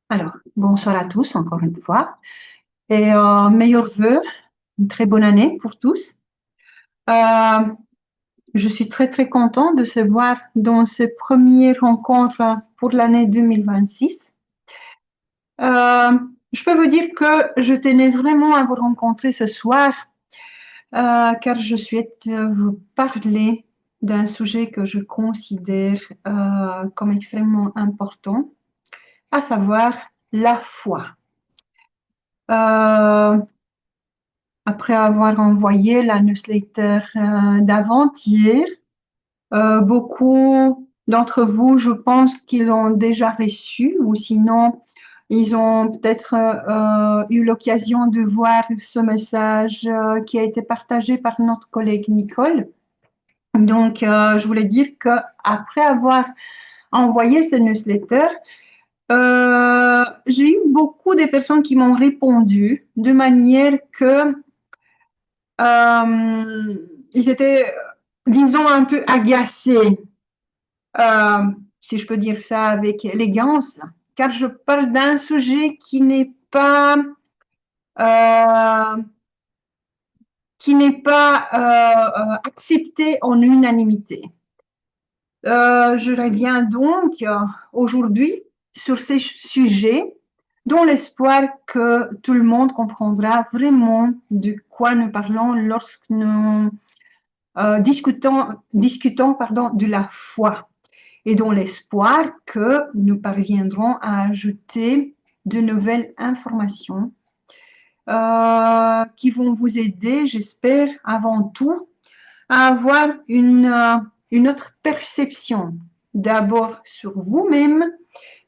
Alors, bonsoir à tous encore une fois et meilleurs vœux, une très bonne année pour tous. Euh, je suis très très contente de se voir dans ces premières rencontres pour l'année 2026. Euh, je peux vous dire que je tenais vraiment à vous rencontrer ce soir car je souhaite vous parler d'un sujet que je considère comme extrêmement important, à savoir la foi. Euh, Après avoir envoyé la newsletter d'avant-hier, beaucoup d'entre vous, je pense qu'ils l'ont déjà reçu ou sinon, ils ont peut-être eu l'occasion de voir ce message qui a été partagé par notre collègue Nicole. Donc, je voulais dire qu'après avoir envoyé ce newsletter, j'ai eu beaucoup de personnes qui m'ont répondu de manière que ils étaient, disons, un peu agacés, euh, si je peux dire ça avec élégance, car je parle d'un sujet euh, qui n'est pas accepté en unanimité. Je reviens donc aujourd'hui sur ces sujets dans l'espoir que tout le monde comprendra vraiment de quoi nous parlons lorsque nous discutons pardon, de la foi et dans l'espoir que nous parviendrons à ajouter de nouvelles informations qui vont vous aider, j'espère, avant tout, à avoir une autre perception, d'abord sur vous-même,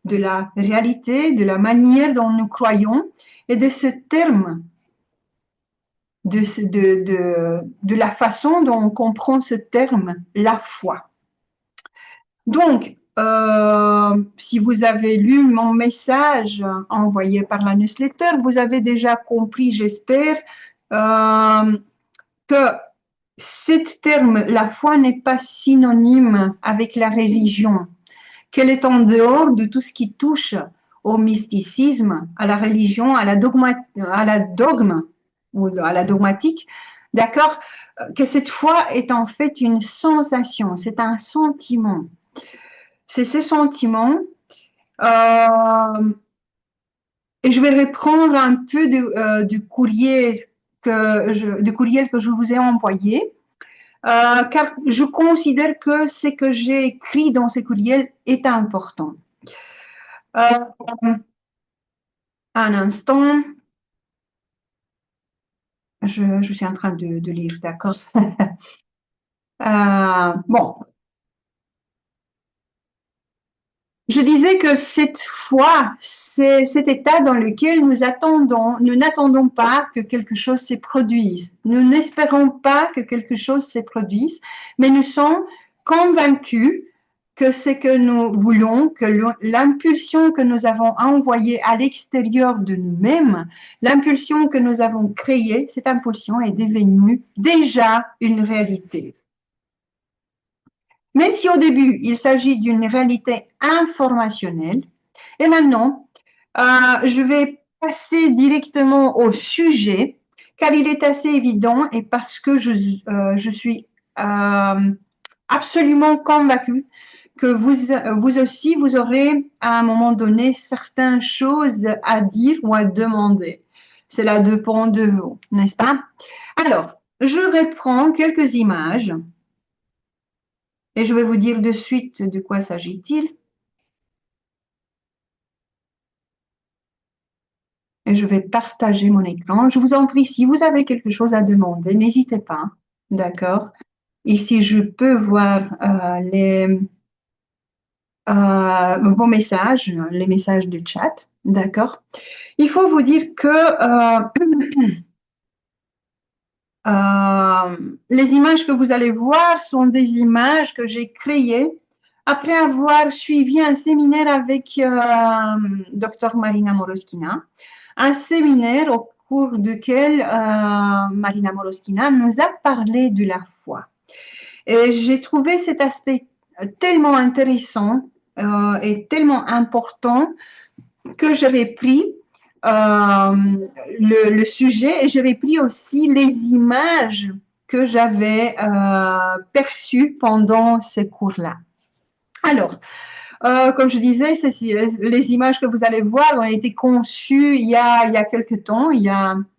de la réalité, de la manière dont nous croyons et de ce terme de la façon dont on comprend ce terme, la foi. Donc, si vous avez lu mon message envoyé par la newsletter, vous avez déjà compris, j'espère, que ce terme, la foi, n'est pas synonyme avec la religion, qu'elle est en dehors de tout ce qui touche au mysticisme, à la religion, à la dogme ou à la dogmatique, d'accord, que cette foi est en fait une sensation, c'est un sentiment. C'est ces sentiments, euh, et je vais reprendre un peu du du courriel que je vous ai envoyé, car je considère que ce que j'ai écrit dans ces courriels est important. Euh, un instant, je suis en train de lire, d'accord. Bon, je disais que cette foi, c'est cet état dans lequel nous n'attendons pas que quelque chose se produise. Nous n'espérons pas que quelque chose se produise, mais nous sommes convaincus que ce que nous voulons, que l'impulsion que nous avons envoyée à l'extérieur de nous-mêmes, l'impulsion que nous avons créée, cette impulsion est devenue déjà une réalité. Même si au début, il s'agit d'une réalité informationnelle. Et maintenant, je vais passer directement au sujet, car il est assez évident et parce que je suis absolument convaincue que vous aussi, vous aurez à un moment donné certaines choses à dire ou à demander. Cela dépend de vous, n'est-ce pas? Alors, je reprends quelques images et je vais vous dire de suite de quoi s'agit-il. Et je vais partager mon écran. Je vous en prie, si vous avez quelque chose à demander, n'hésitez pas. D'accord? Ici, je peux voir vos messages, les messages du chat. D'accord? Il faut vous dire que les images que vous allez voir sont des images que j'ai créées après avoir suivi un séminaire avec Dr Marina Moroskina, un séminaire au cours duquel Marina Moroskina nous a parlé de la foi. Et j'ai trouvé cet aspect tellement intéressant et tellement important que j'avais pris le sujet et j'avais pris aussi les images que j'avais perçues pendant ces cours-là. Alors, comme je disais, les images que vous allez voir ont été conçues il y a quelque temps,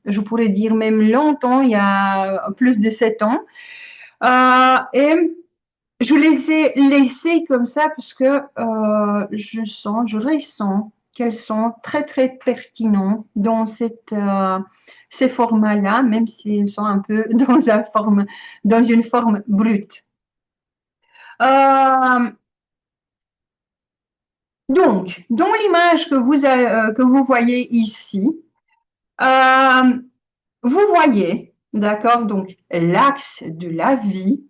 je pourrais dire même longtemps, il y a plus de 7 ans. Et je les ai laissées comme ça parce que je ressens qu'elles sont très, très pertinentes dans ces formats-là, même s'ils sont un peu dans une forme brute. Donc, dans l'image que vous voyez ici, vous voyez, d'accord, donc l'axe de la vie.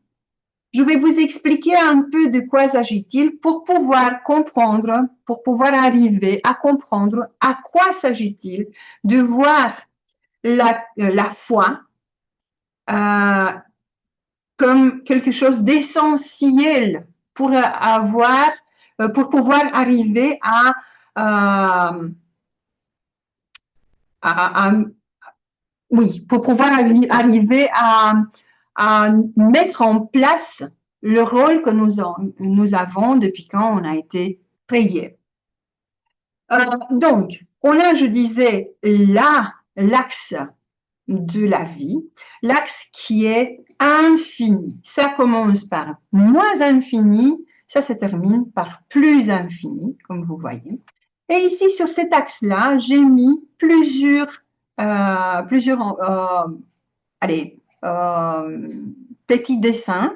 Je vais vous expliquer un peu de quoi s'agit-il pour pouvoir comprendre, pour pouvoir arriver à comprendre à quoi s'agit-il de voir la foi comme quelque chose d'essentiel pour pour pouvoir arriver à oui, pour pouvoir arriver à mettre en place le rôle que nous avons depuis quand on a été créé. Donc, on a, je disais, l'axe de la vie, l'axe qui est infini. Ça commence par moins infini, ça se termine par plus infini, comme vous voyez. Et ici, sur cet axe-là, j'ai mis plusieurs allez, petits dessins.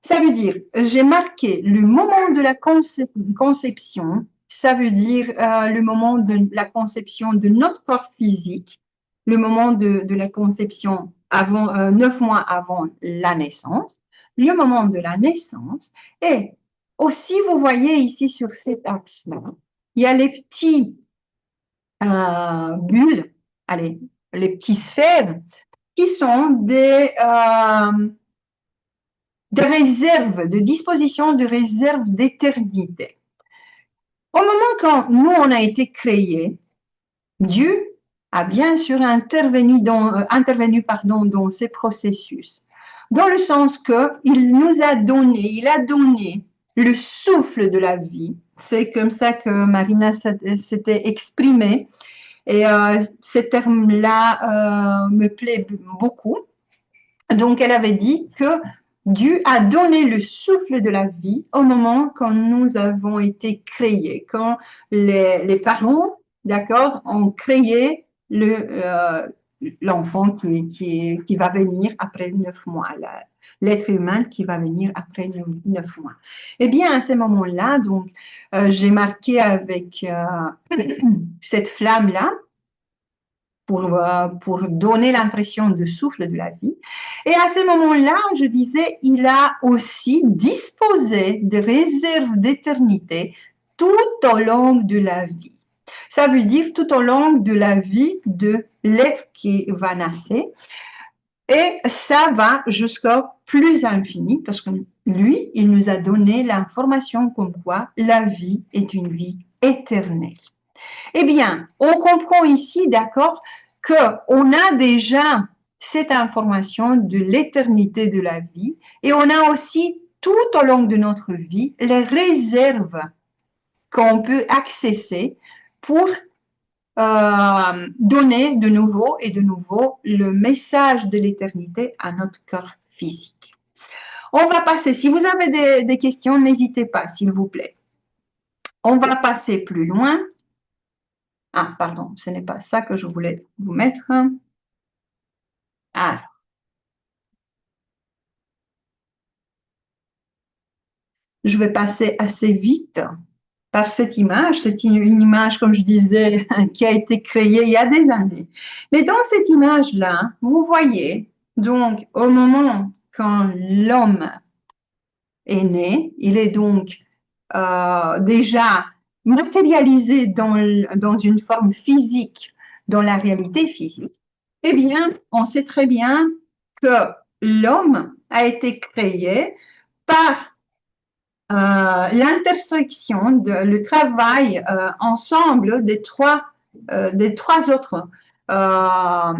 Ça veut dire, j'ai marqué le moment de la conception, ça veut dire le moment de la conception de notre corps physique, le moment de la conception avant 9 mois avant la naissance, le moment de la naissance, et aussi vous voyez ici sur cet axe-là, il y a les petits bulles, allez, les petites sphères qui sont des réserves, de dispositions de réserves d'éternité. Au moment quand nous, on a été créés, Dieu a bien sûr intervenu dans ces processus, dans le sens qu'il nous a donné, il a donné le souffle de la vie. C'est comme ça que Marina s'était exprimée. Et ce terme-là me plaît beaucoup. Donc, elle avait dit que Dieu a donné le souffle de la vie au moment quand nous avons été créés, quand les parents, d'accord, ont créé l'enfant qui va venir après 9 mois, l'être humain qui va venir après 9 mois. Eh bien, à ce moment-là, donc, j'ai marqué avec cette flamme-là, pour donner l'impression de souffle de la vie. Et à ce moment-là, je disais, il a aussi disposé de réserves d'éternité tout au long de la vie. Ça veut dire tout au long de la vie de l'être qui va naître. Et ça va jusqu'au plus infini, parce que lui, il nous a donné l'information comme quoi la vie est une vie éternelle. Eh bien, on comprend ici, d'accord, qu'on a déjà cette information de l'éternité de la vie et on a aussi tout au long de notre vie les réserves qu'on peut accéder pour donner de nouveau et de nouveau le message de l'éternité à notre corps physique. On va passer, si vous avez des questions, n'hésitez pas, s'il vous plaît. On va passer plus loin. Ah, pardon, ce n'est pas ça que je voulais vous mettre. Alors, je vais passer assez vite par cette image. C'est une image, comme je disais, qui a été créée il y a des années. Mais dans cette image-là, vous voyez, donc, au moment quand l'homme est né, il est donc déjà matérialisé dans une forme physique, dans la réalité physique. Eh bien, on sait très bien que l'homme a été créé par l'intersection, le travail ensemble des trois autres euh,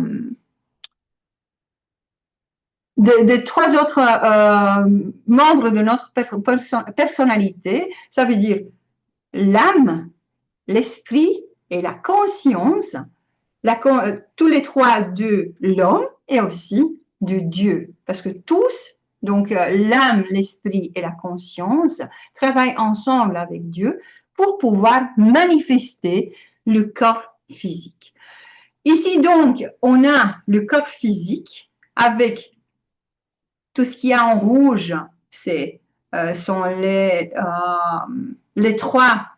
des trois autres membres de notre personnalité. Ça veut dire l'âme, l'esprit et la conscience, tous les trois de l'homme et aussi de Dieu. Parce que tous, donc l'âme, l'esprit et la conscience, travaillent ensemble avec Dieu pour pouvoir manifester le corps physique. Ici donc, on a le corps physique avec tout ce qu'il y a en rouge, sont les trois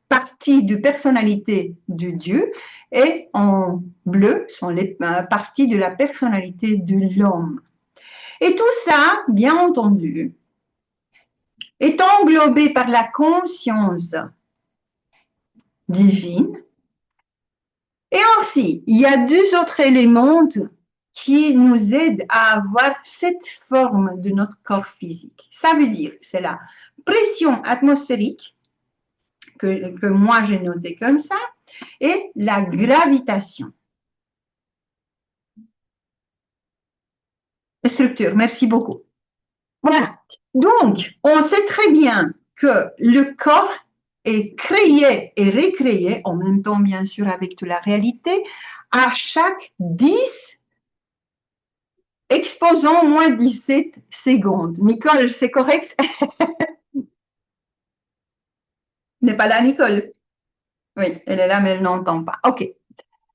parties de personnalité de Dieu et en bleu sont les parties de la personnalité de l'homme. Et tout ça, bien entendu, est englobé par la conscience divine. Et aussi, il y a deux autres éléments qui nous aident à avoir cette forme de notre corps physique. Ça veut dire, c'est la pression atmosphérique, que moi j'ai noté comme ça, et la gravitation. Structure, merci beaucoup. Voilà. Donc, on sait très bien que le corps est créé et recréé, en même temps, bien sûr, avec toute la réalité, à chaque 10 exposant moins 17 secondes. Nicole, c'est correct? N'est pas là, Nicole? Oui, elle est là, mais elle n'entend pas. OK.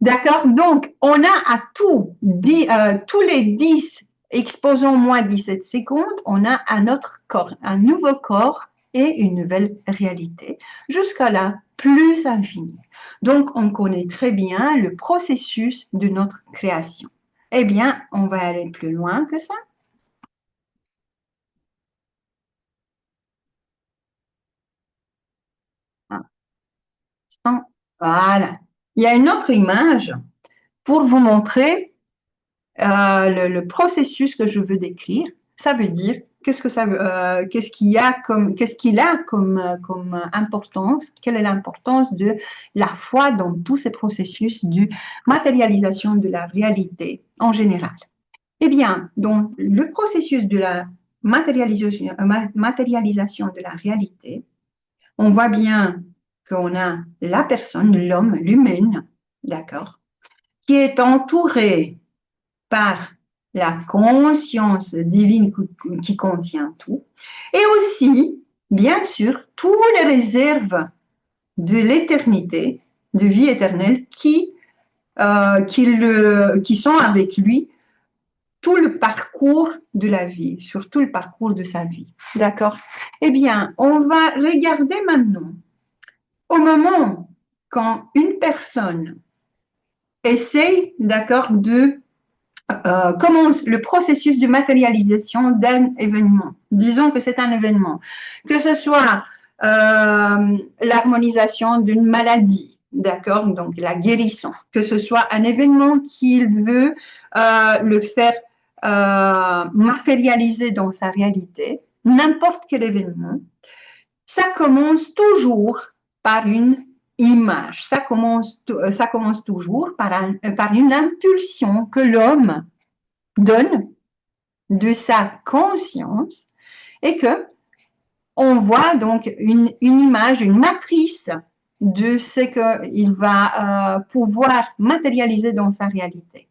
D'accord. Donc, on a à tous les 10 exposant moins 17 secondes, on a un autre corps, un nouveau corps et une nouvelle réalité, jusqu'à là, plus infini. Donc, on connaît très bien le processus de notre création. Eh bien, on va aller plus loin que ça. Voilà. Il y a une autre image pour vous montrer le processus que je veux décrire. Ça veut dire qu'est-ce qu'il a comme importance, quelle est l'importance de la foi dans tous ces processus de matérialisation de la réalité en général. Eh bien, dans le processus de la matérialisation de la réalité, on voit bien qu'on a la personne, l'homme, l'humaine, d'accord, qui est entouré par la conscience divine qui contient tout, et aussi, bien sûr, toutes les réserves de l'éternité, de vie éternelle, qui sont avec lui tout le parcours de la vie, sur tout le parcours de sa vie. D'accord? Eh bien, on va regarder maintenant au moment quand une personne essaye, d'accord, de commence le processus de matérialisation d'un événement. Disons que c'est un événement, que ce soit l'harmonisation d'une maladie, d'accord, donc la guérison, que ce soit un événement qu'il veut le faire matérialiser dans sa réalité, n'importe quel événement, ça commence toujours par une image. Ça commence toujours par une impulsion que l'homme donne de sa conscience et que on voit donc une image, une matrice de ce qu'il va pouvoir matérialiser dans sa réalité.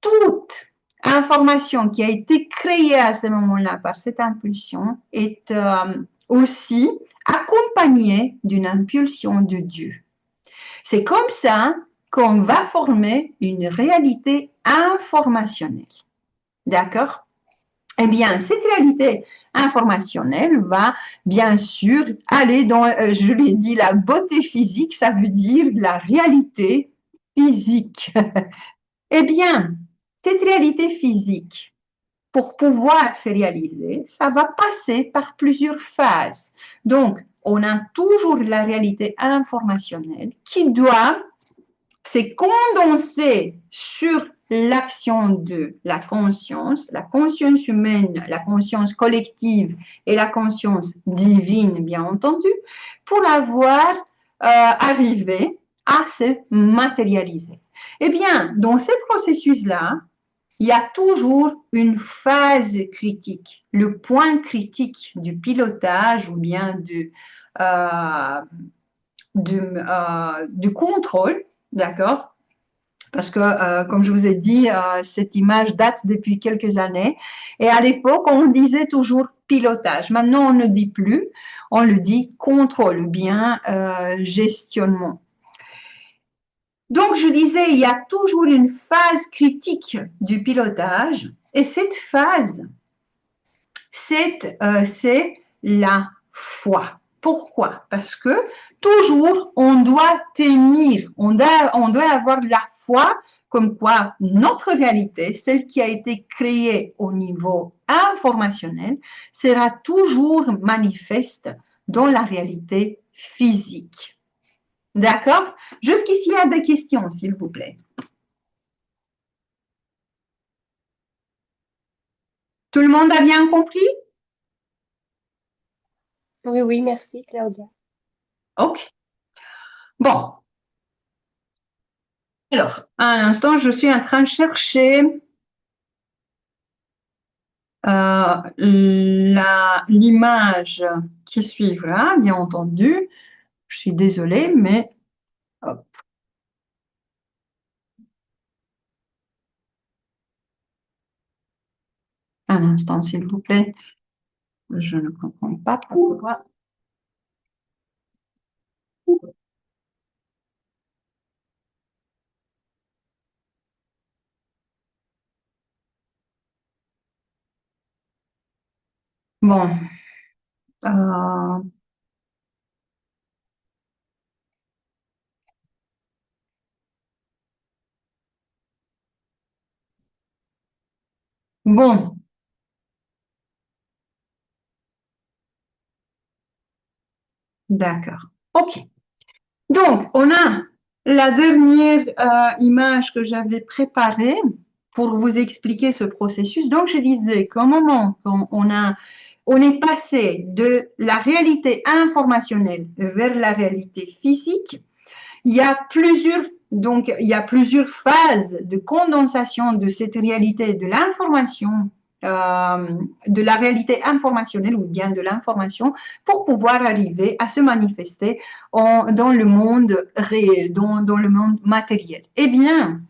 Toute information qui a été créée à ce moment-là par cette impulsion est aussi accompagnée d'une impulsion de Dieu. C'est comme ça qu'on va former une réalité informationnelle. D'accord? Eh bien, cette réalité informationnelle va bien sûr aller dans, je l'ai dit, la beauté physique, ça veut dire la réalité physique. Eh bien, cette réalité physique, pour pouvoir se réaliser, ça va passer par plusieurs phases. Donc, on a toujours la réalité informationnelle qui doit se condenser sur l'action de la conscience humaine, la conscience collective et la conscience divine, bien entendu, pour avoir arrivé à se matérialiser. Eh bien, dans ces processus-là, il y a toujours une phase critique, le point critique du pilotage ou bien du contrôle, d'accord? Parce que, comme je vous ai dit, cette image date depuis quelques années. Et à l'époque, on disait toujours pilotage. Maintenant, on ne dit plus, on le dit contrôle ou bien gestionnement. Donc, je disais, il y a toujours une phase critique du pilotage. Et cette phase, c'est la foi. Pourquoi? Parce que toujours, on doit tenir, on doit avoir la foi comme quoi notre réalité, celle qui a été créée au niveau informationnel, sera toujours manifeste dans la réalité physique. D'accord? Jusqu'ici, il y a des questions, s'il vous plaît. Tout le monde a bien compris? Oui, oui, merci, Claudia. Ok. Bon, alors, à l'instant, je suis en train de chercher l'image qui suivra, bien entendu. Je suis désolée, mais hop, un instant, s'il vous plaît. Je ne comprends pas pourquoi. Bon, euh, bon, d'accord. OK. Donc, on a la dernière image que j'avais préparée pour vous expliquer ce processus. Donc, je disais qu'au moment où on est passé de la réalité informationnelle vers la réalité physique, il y a plusieurs phases de condensation de cette réalité de l'information, de la réalité informationnelle ou bien de l'information pour pouvoir arriver à se manifester dans le monde réel, dans le monde matériel. Eh bien,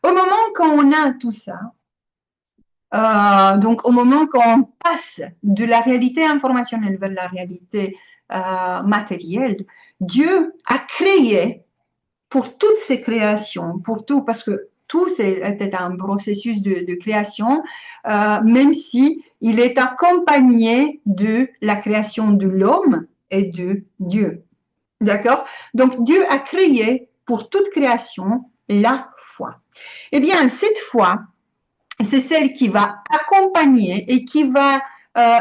au moment quand on a tout ça, donc au moment qu'on passe de la réalité informationnelle vers la réalité matérielle, Dieu a créé pour toutes ces créations, pour tout, parce que tout était un processus de création, même si il est accompagné de la création de l'homme et de Dieu. D'accord? Donc Dieu a créé pour toute création la foi. Eh bien, cette foi, c'est celle qui va accompagner et qui va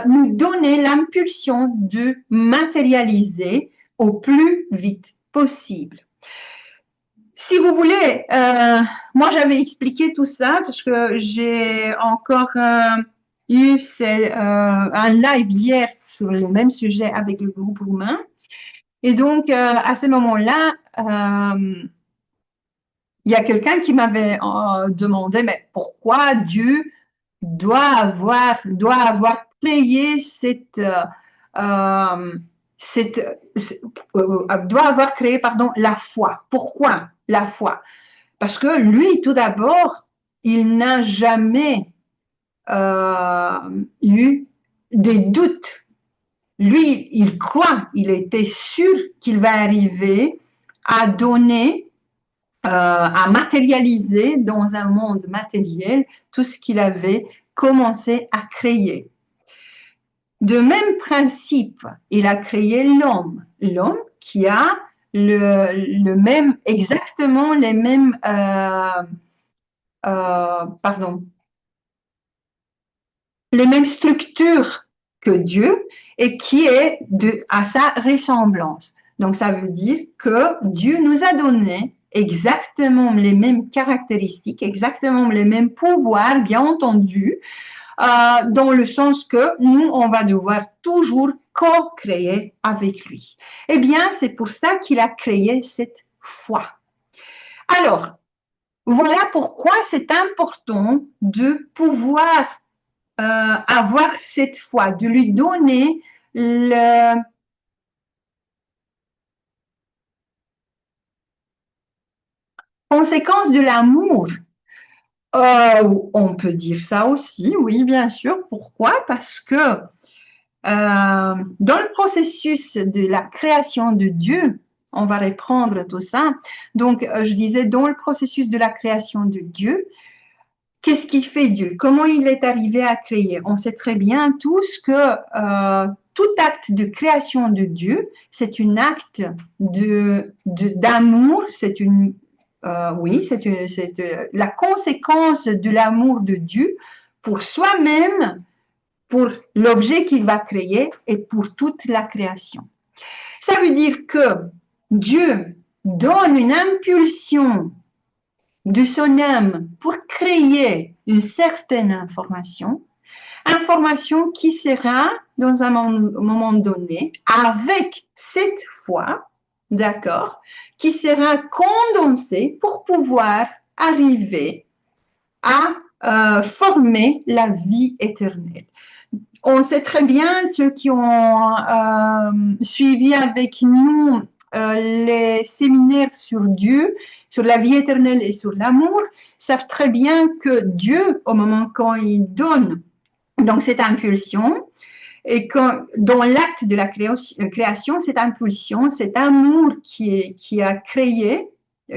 nous donner l'impulsion de matérialiser au plus vite possible. Si vous voulez, moi j'avais expliqué tout ça parce que j'ai encore eu un live hier sur le même sujet avec le groupe roumain. Et donc, à ce moment-là, il y a quelqu'un qui m'avait demandé, mais pourquoi Dieu doit avoir créé doit avoir créé, pardon, la foi. Pourquoi la foi? Parce que lui, tout d'abord, il n'a jamais eu des doutes. Lui, il croit, il était sûr qu'il va arriver à donner, à matérialiser dans un monde matériel tout ce qu'il avait commencé à créer. De même principe, il a créé l'homme qui a le même, exactement les mêmes, pardon, les mêmes structures que Dieu et qui est à sa ressemblance. Donc ça veut dire que Dieu nous a donné exactement les mêmes caractéristiques, exactement les mêmes pouvoirs, bien entendu, dans le sens que nous, on va devoir toujours co-créer avec lui. Eh bien, c'est pour ça qu'il a créé cette foi. Alors, voilà pourquoi c'est important de pouvoir avoir cette foi, de lui donner le conséquence de l'amour. On peut dire ça aussi, oui, bien sûr. Pourquoi? Parce que dans le processus de la création de Dieu, on va reprendre tout ça. Donc, je disais, dans le processus de la création de Dieu, qu'est-ce qui fait Dieu? Comment il est arrivé à créer? On sait très bien tous que tout acte de création de Dieu, c'est un acte d'amour, oui, c'est la conséquence de l'amour de Dieu pour soi-même, pour l'objet qu'il va créer et pour toute la création. Ça veut dire que Dieu donne une impulsion de son âme pour créer une certaine information, information qui sera, dans un moment donné, avec cette foi, d'accord, qui sera condensée pour pouvoir arriver à former la vie éternelle. On sait très bien, ceux qui ont suivi avec nous les séminaires sur Dieu, sur la vie éternelle et sur l'amour, savent très bien que Dieu, au moment quand il donne donc cette impulsion, et que dans l'acte de la création, cette impulsion, cet amour qui a créé,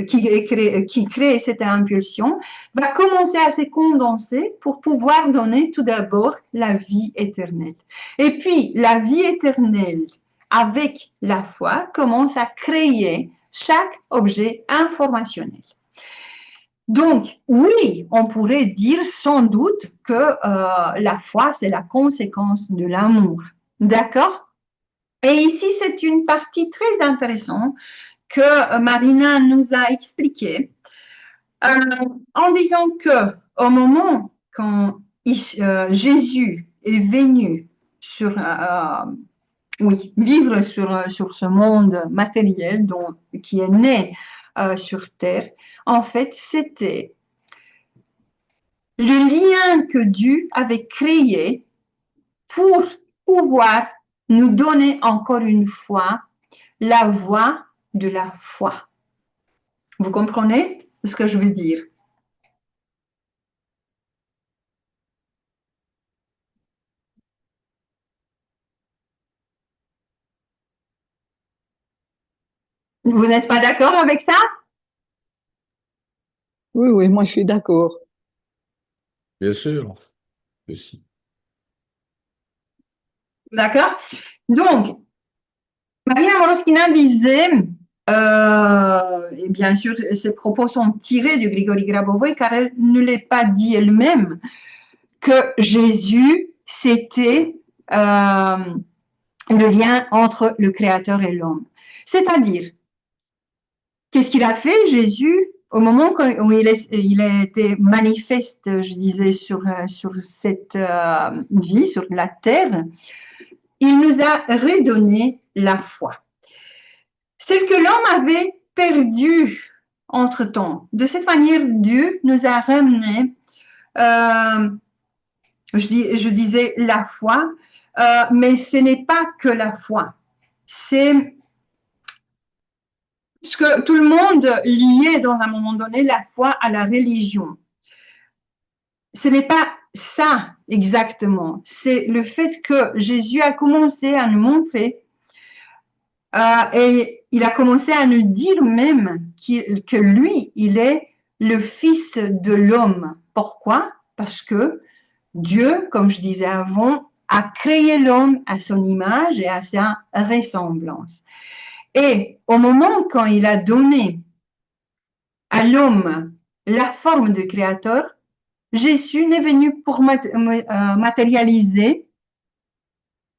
qui crée cette impulsion, va commencer à se condenser pour pouvoir donner tout d'abord la vie éternelle. Et puis, la vie éternelle, avec la foi, commence à créer chaque objet informationnel. Donc, oui, on pourrait dire sans doute que la foi, c'est la conséquence de l'amour. D'accord? Et ici, c'est une partie très intéressante que Marina nous a expliquée en disant que au moment quand Jésus est venu vivre sur ce monde matériel qui est né sur Terre, en fait, c'était le lien que Dieu avait créé pour pouvoir nous donner encore une fois la voie de la foi. Vous comprenez ce que je veux dire? Vous n'êtes pas d'accord avec ça? Oui, oui, moi je suis d'accord. Bien sûr, aussi. D'accord? Donc, Maria Moroskina disait, et bien sûr, ses propos sont tirés de Grigori Grabovoi, car elle ne l'a pas dit elle-même, que Jésus, c'était le lien entre le Créateur et l'homme. C'est-à-dire, qu'est-ce qu'il a fait, Jésus, au moment où il a été manifeste, je disais, sur cette vie, sur la terre, il nous a redonné la foi. Celle que l'homme avait perdue entre-temps. De cette manière, Dieu nous a ramené, je disais la foi, mais ce n'est pas que la foi. C'est ce que tout le monde liait dans un moment donné la foi à la religion. Ce n'est pas ça exactement. C'est le fait que Jésus a commencé à nous montrer et il a commencé à nous dire même que lui, il est le Fils de l'homme. Pourquoi? Parce que Dieu, comme je disais avant, a créé l'homme à son image et à sa ressemblance. Et au moment quand il a donné à l'homme la forme de créateur, Jésus n'est venu pour matérialiser,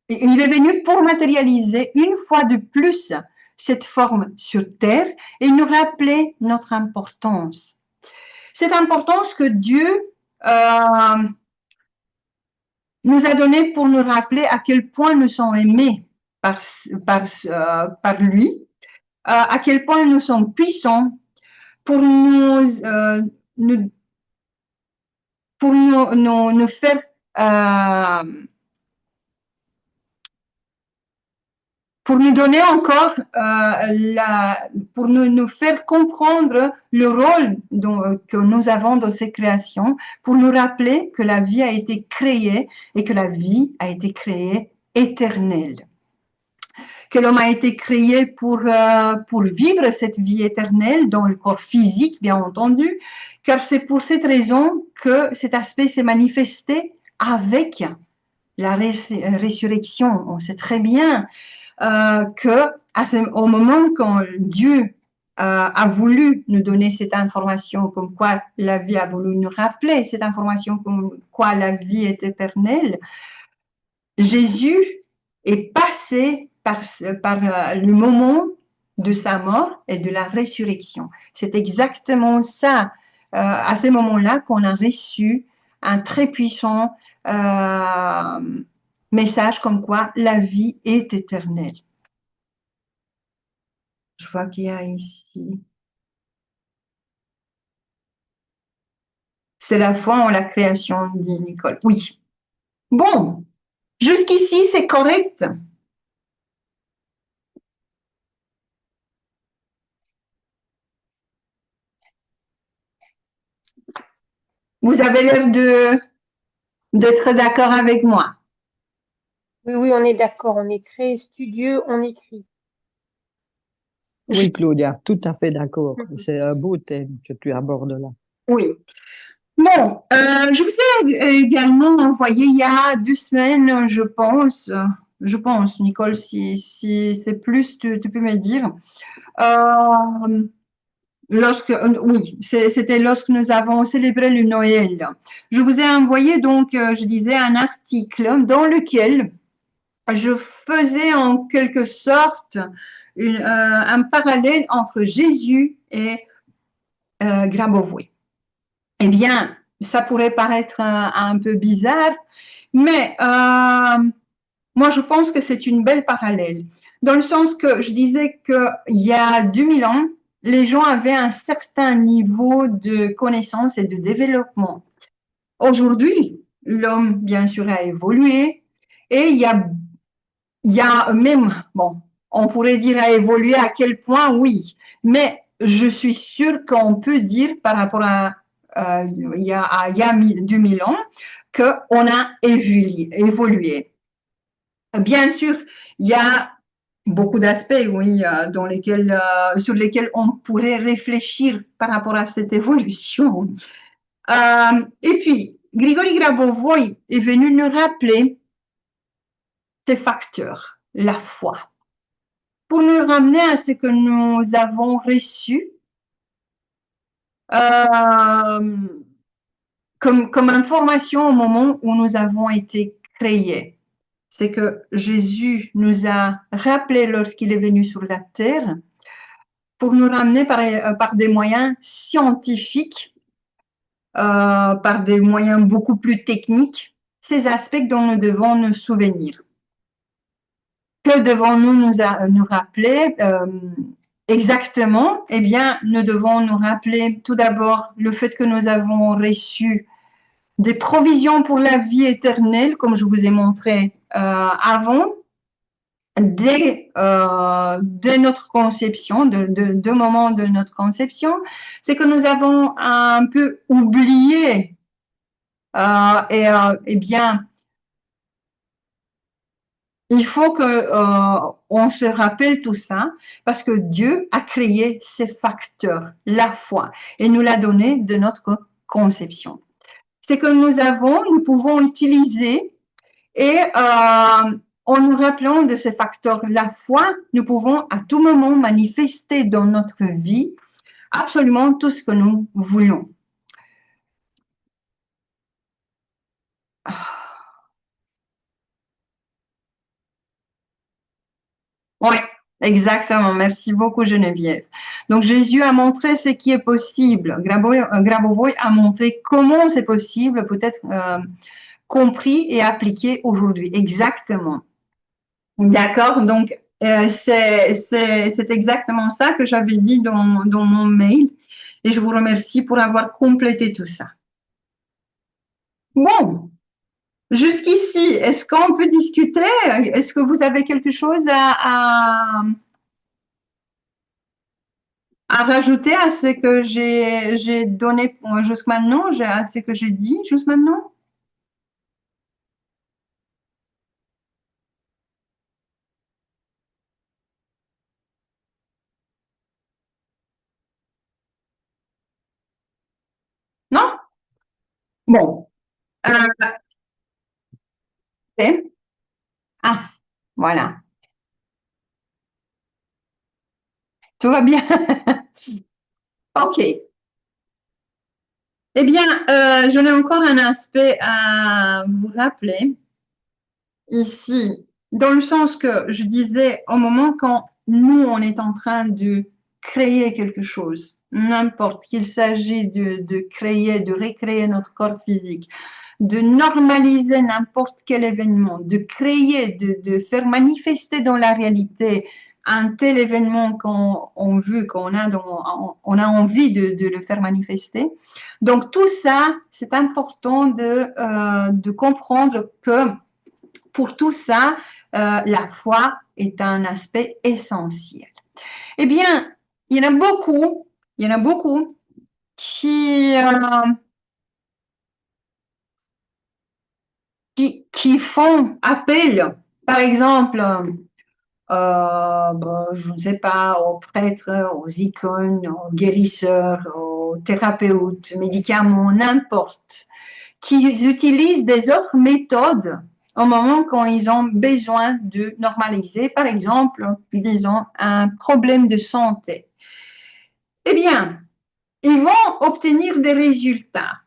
il est venu pour matérialiser une fois de plus cette forme sur terre et nous rappeler notre importance. Cette importance que Dieu nous a donnée pour nous rappeler à quel point nous sommes aimés par lui, à quel point nous sommes puissants pour nous faire pour nous donner encore pour nous faire comprendre le rôle que nous avons dans ces créations, pour nous rappeler que la vie a été créée et que la vie a été créée éternelle. Que l'homme a été créé pour vivre cette vie éternelle dans le corps physique, bien entendu, car c'est pour cette raison que cet aspect s'est manifesté avec la résurrection. On sait très bien au moment quand Dieu a voulu nous donner cette information comme quoi la vie a voulu nous rappeler cette information comme quoi la vie est éternelle, Jésus est passé par le moment de sa mort et de la résurrection. C'est exactement ça, à ce moment-là, qu'on a reçu un très puissant message comme quoi la vie est éternelle. Je vois qu'il y a ici. C'est la foi en la création, dit Nicole. Oui. Bon, jusqu'ici, c'est correct. Vous avez l'air d'être d'accord avec moi. Oui, oui, on est d'accord. On est très studieux, on écrit. Oui, Claudia, tout à fait d'accord. C'est un beau thème que tu abordes là. Oui. Bon, je vous ai également envoyé il y a 2 semaines, je pense, Nicole, si c'est plus, tu peux me dire. Oui, c'était lorsque nous avons célébré le Noël. Je vous ai envoyé donc, je disais, un article dans lequel je faisais en quelque sorte un parallèle entre Jésus et Grabovoi. Eh bien, ça pourrait paraître un peu bizarre, mais moi, je pense que c'est une belle parallèle, dans le sens que je disais qu'il y a 2000 ans, les gens avaient un certain niveau de connaissance et de développement. Aujourd'hui, l'homme, bien sûr, a évolué et il y a même, bon, on pourrait dire a évolué à quel point, oui, mais je suis sûre qu'on peut dire par rapport à il y a 2000 ans qu'on a évolué. Bien sûr, il y a beaucoup d'aspects, oui, sur lesquels on pourrait réfléchir par rapport à cette évolution. Et puis, Grigori Grabovoi est venu nous rappeler ces facteurs, la foi, pour nous ramener à ce que nous avons reçu comme information au moment où nous avons été créés. C'est que Jésus nous a rappelé lorsqu'il est venu sur la terre pour nous ramener par des moyens scientifiques, par des moyens beaucoup plus techniques, ces aspects dont nous devons nous souvenir. Que devons-nous nous rappeler exactement? Eh bien, nous devons nous rappeler tout d'abord le fait que nous avons reçu des provisions pour la vie éternelle, comme je vous ai montré avant, dès notre conception, de moment de notre conception, c'est que nous avons un peu oublié et bien, il faut que on se rappelle tout ça parce que Dieu a créé ces facteurs, la foi, et nous l'a donné de notre conception. C'est que nous pouvons utiliser et en nous rappelant de ces facteurs, la foi, nous pouvons à tout moment manifester dans notre vie absolument tout ce que nous voulons. Oui, Exactement, merci beaucoup Geneviève. Donc Jésus a montré ce qui est possible. Grabovoi a montré comment c'est possible, peut-être compris et appliqué aujourd'hui. Exactement. D'accord, donc c'est exactement ça que j'avais dit dans mon mail et je vous remercie pour avoir complété tout ça. Bon, jusqu'ici, est-ce qu'on peut discuter? Est-ce que vous avez quelque chose à rajouter à ce que j'ai donné jusqu'à maintenant, à ce que j'ai dit jusqu'à maintenant? Non? Bon. Ok. Ah, voilà. Tout va bien. Ok. Eh bien, j'en ai encore un aspect à vous rappeler ici, dans le sens que je disais au moment quand nous, on est en train de créer quelque chose, n'importe qu'il s'agit de créer, de recréer notre corps physique, de normaliser n'importe quel événement, de créer, de faire manifester dans la réalité un tel événement qu'on veut, on a envie de le faire manifester. Donc tout ça, c'est important de comprendre que pour tout ça, la foi est un aspect essentiel. Eh bien, il y en a beaucoup qui font appel, par exemple, je ne sais pas, aux prêtres, aux icônes, aux guérisseurs, aux thérapeutes, médicaments, n'importe, qui utilisent des autres méthodes au moment quand ils ont besoin de normaliser, par exemple, disons, un problème de santé. Eh bien, ils vont obtenir des résultats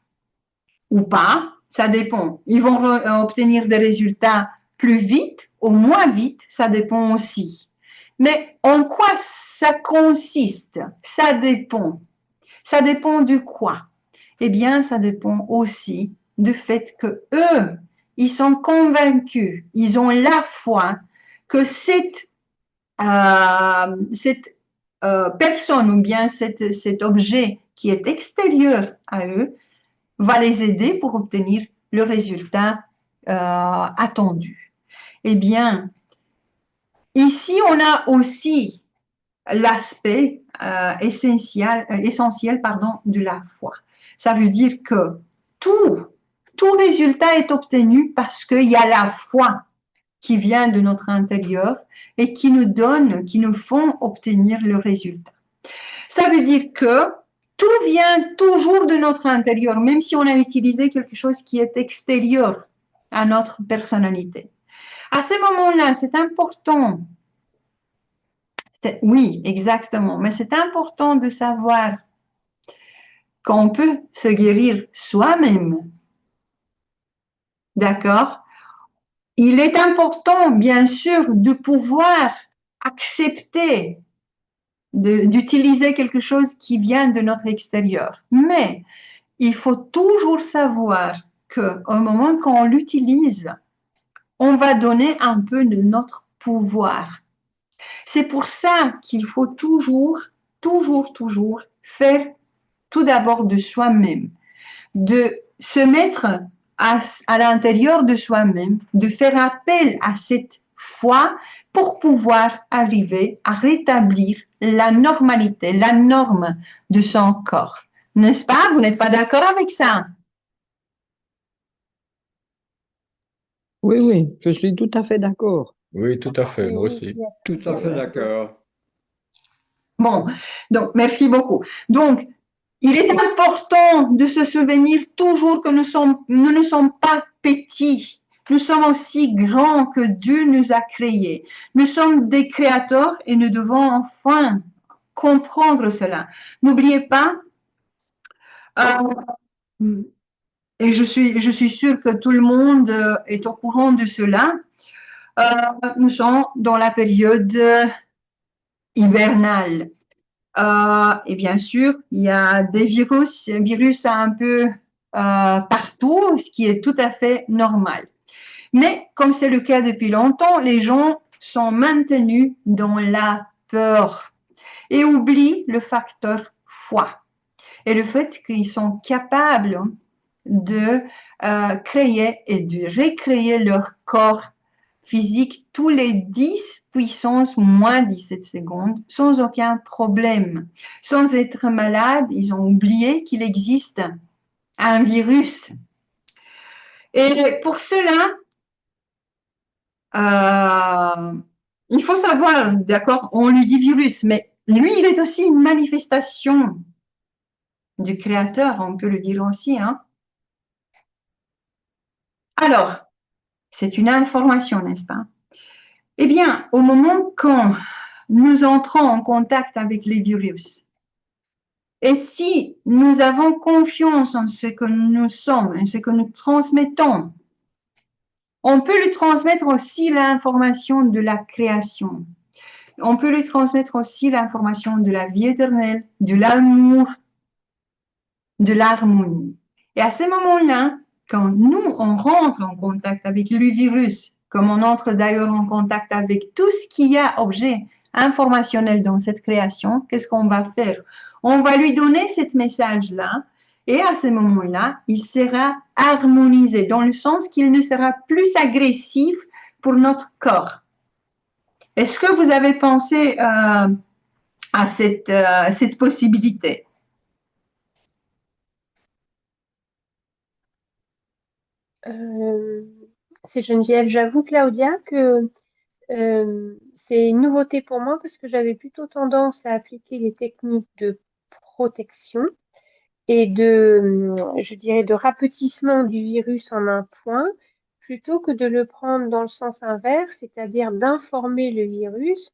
ou pas, ça dépend. Ils vont obtenir des résultats plus vite ou moins vite, ça dépend aussi. Mais en quoi ça consiste? Ça dépend. Ça dépend de quoi? Eh bien, ça dépend aussi du fait que eux, ils sont convaincus, ils ont la foi que cette personne ou bien cet objet qui est extérieur à eux va les aider pour obtenir le résultat attendu. Eh bien, ici, on a aussi l'aspect essentiel de la foi. Ça veut dire que tout résultat est obtenu parce qu'il y a la foi qui vient de notre intérieur et qui nous font obtenir le résultat. Ça veut dire que tout vient toujours de notre intérieur, même si on a utilisé quelque chose qui est extérieur à notre personnalité. À ce moment-là, c'est important. Oui, exactement. Mais c'est important de savoir qu'on peut se guérir soi-même. D'accord? Il est important, bien sûr, de pouvoir accepter d'utiliser quelque chose qui vient de notre extérieur. Mais il faut toujours savoir qu'au moment qu'on l'utilise, on va donner un peu de notre pouvoir. C'est pour ça qu'il faut toujours faire tout d'abord de soi-même, de se mettre à l'intérieur de soi-même, de faire appel à cette foi pour pouvoir arriver à rétablir la normalité, la norme de son corps. N'est-ce pas? Vous n'êtes pas d'accord avec ça? Oui, oui, je suis tout à fait d'accord. Oui, tout à fait, moi Oui, aussi. Tout à fait d'accord. Bon, donc merci beaucoup. Donc, il est important de se souvenir toujours que nous ne sommes pas petits. Nous sommes aussi grands que Dieu nous a créés. Nous sommes des créateurs et nous devons enfin comprendre cela. N'oubliez pas, et je suis sûre que tout le monde est au courant de cela, nous sommes dans la période hivernale. Et bien sûr, il y a des virus un peu partout, ce qui est tout à fait normal. Mais comme c'est le cas depuis longtemps, les gens sont maintenus dans la peur et oublient le facteur foi et le fait qu'ils sont capables de créer et de recréer leur corps physique tous les 10 puissance moins 17 secondes sans aucun problème. Sans être malade, ils ont oublié qu'il existe un virus. Et pour cela, il faut savoir, d'accord, on lui dit virus, mais lui, il est aussi une manifestation du Créateur, on peut le dire aussi, hein. Alors, c'est une information, n'est-ce pas? Eh bien, au moment quand nous entrons en contact avec les virus, et si nous avons confiance en ce que nous sommes, en ce que nous transmettons, on peut lui transmettre aussi l'information de la création. On peut lui transmettre aussi l'information de la vie éternelle, de l'amour, de l'harmonie. Et à ce moment-là, quand nous, on rentre en contact avec le virus, comme on entre d'ailleurs en contact avec tout ce qui a objet informationnel dans cette création, qu'est-ce qu'on va faire? On va lui donner ce message-là et à ce moment-là, il sera harmonisé dans le sens qu'il ne sera plus agressif pour notre corps. Est-ce que vous avez pensé à cette possibilité? C'est Geneviève. J'avoue, Claudia, que c'est une nouveauté pour moi parce que j'avais plutôt tendance à appliquer les techniques de protection et je dirais, de rapetissement du virus en un point, plutôt que de le prendre dans le sens inverse, c'est-à-dire d'informer le virus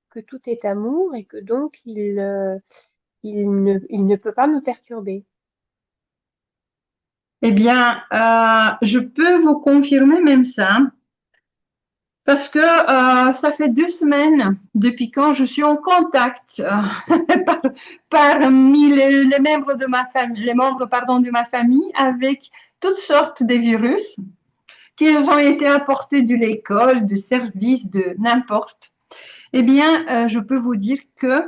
que tout est amour et que donc il ne peut pas me perturber. Eh bien, je peux vous confirmer même ça, parce que ça fait 2 semaines depuis quand je suis en contact parmi les membres de ma famille, les membres, pardon, de ma famille avec toutes sortes de virus qui ont été apportés de l'école, de service, de n'importe. Eh bien, je peux vous dire que